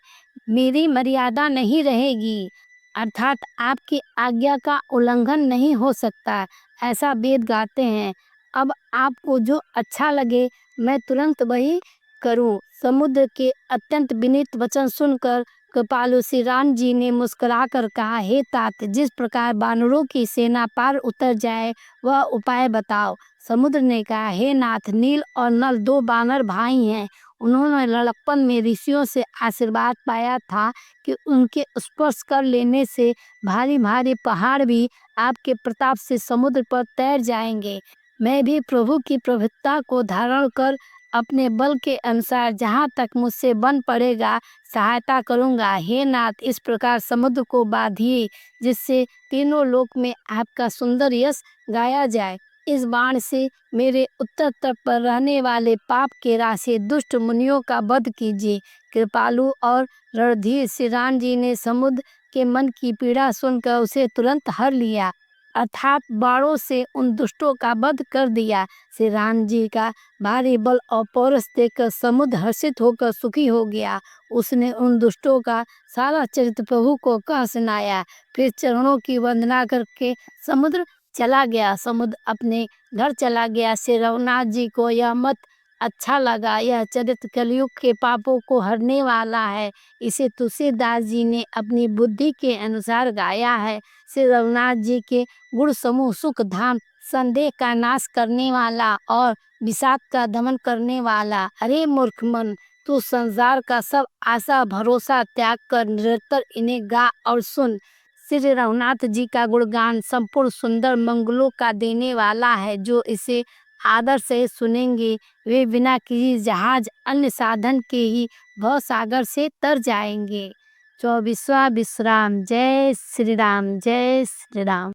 मेरी मर्यादा नहीं रहेगी, अर्थात आपकी आज्ञा का उल्लंघन नहीं हो सकता, ऐसा वेद गाते हैं। अब आपको जो अच्छा लगे मैं तुरंत वही करूं। समुद्र के अत्यंत विनीत वचन सुनकर कृपालु श्री राम जी ने मुस्कुराकर कहा, हे तात, जिस प्रकार बानरों की सेना पार उतर जाए वह उपाय बताओ। समुद्र ने कहा, हे नाथ, नील और नल दो बानर भाई हैं। उन्होंने लड़कपन में ऋषियों से आशीर्वाद पाया था कि उनके स्पर्श कर लेने से भारी भारी पहाड़ भी आपके प्रताप से समुद्र पर तैर जाएंगे। मैं भी प्रभु की प्रभुता को धारण कर अपने बल के अनुसार जहाँ तक मुझसे बन पड़ेगा सहायता करूँगा। हे नाथ, इस प्रकार समुद्र को बांधिए जिससे तीनों लोक में आपका सुंदर यश गाया जाए। इस बाण से मेरे उत्तर तट पर रहने वाले पाप के राशि दुष्ट मुनियों का वध कीजिए। कृपालु और रणधीर श्री राम जी ने समुद्र के मन की पीड़ा सुनकर उसे तुरंत हर लिया, अर्थात बाणों से उन दुष्टों का वध कर दिया। श्री राम जी का भारी बल और पौरुष देखकर समुद्र हर्षित होकर सुखी हो गया। उसने उन दुष्टों का सारा चरित्र प्रभु को कह सुनाया। फिर चरणों की वंदना करके समुद्र चला गया। समुद्र अपने घर चला गया। श्री रघुनाथ जी को यह मत अच्छा लगा। यह चरित्र कलयुग के पापों को हरने वाला है। इसे तुलसीदास जी ने अपनी बुद्धि के अनुसार गाया है। श्री रघुनाथ जी के गुण समूह सुख धाम, संदेह का नाश करने वाला और विषाद का दमन करने वाला। अरे मूर्ख मन, तू संसार का सब आशा भरोसा त्याग कर निरंतर इन्हें गा और सुन। श्री रघुनाथ जी का गुणगान संपूर्ण सुंदर मंगलों का देने वाला है। जो इसे आदर से सुनेंगे वे बिना किसी जहाज अन्य साधन के ही भव सागर से तर जाएंगे। 24वां विश्राम। जय श्री राम, जय श्री राम।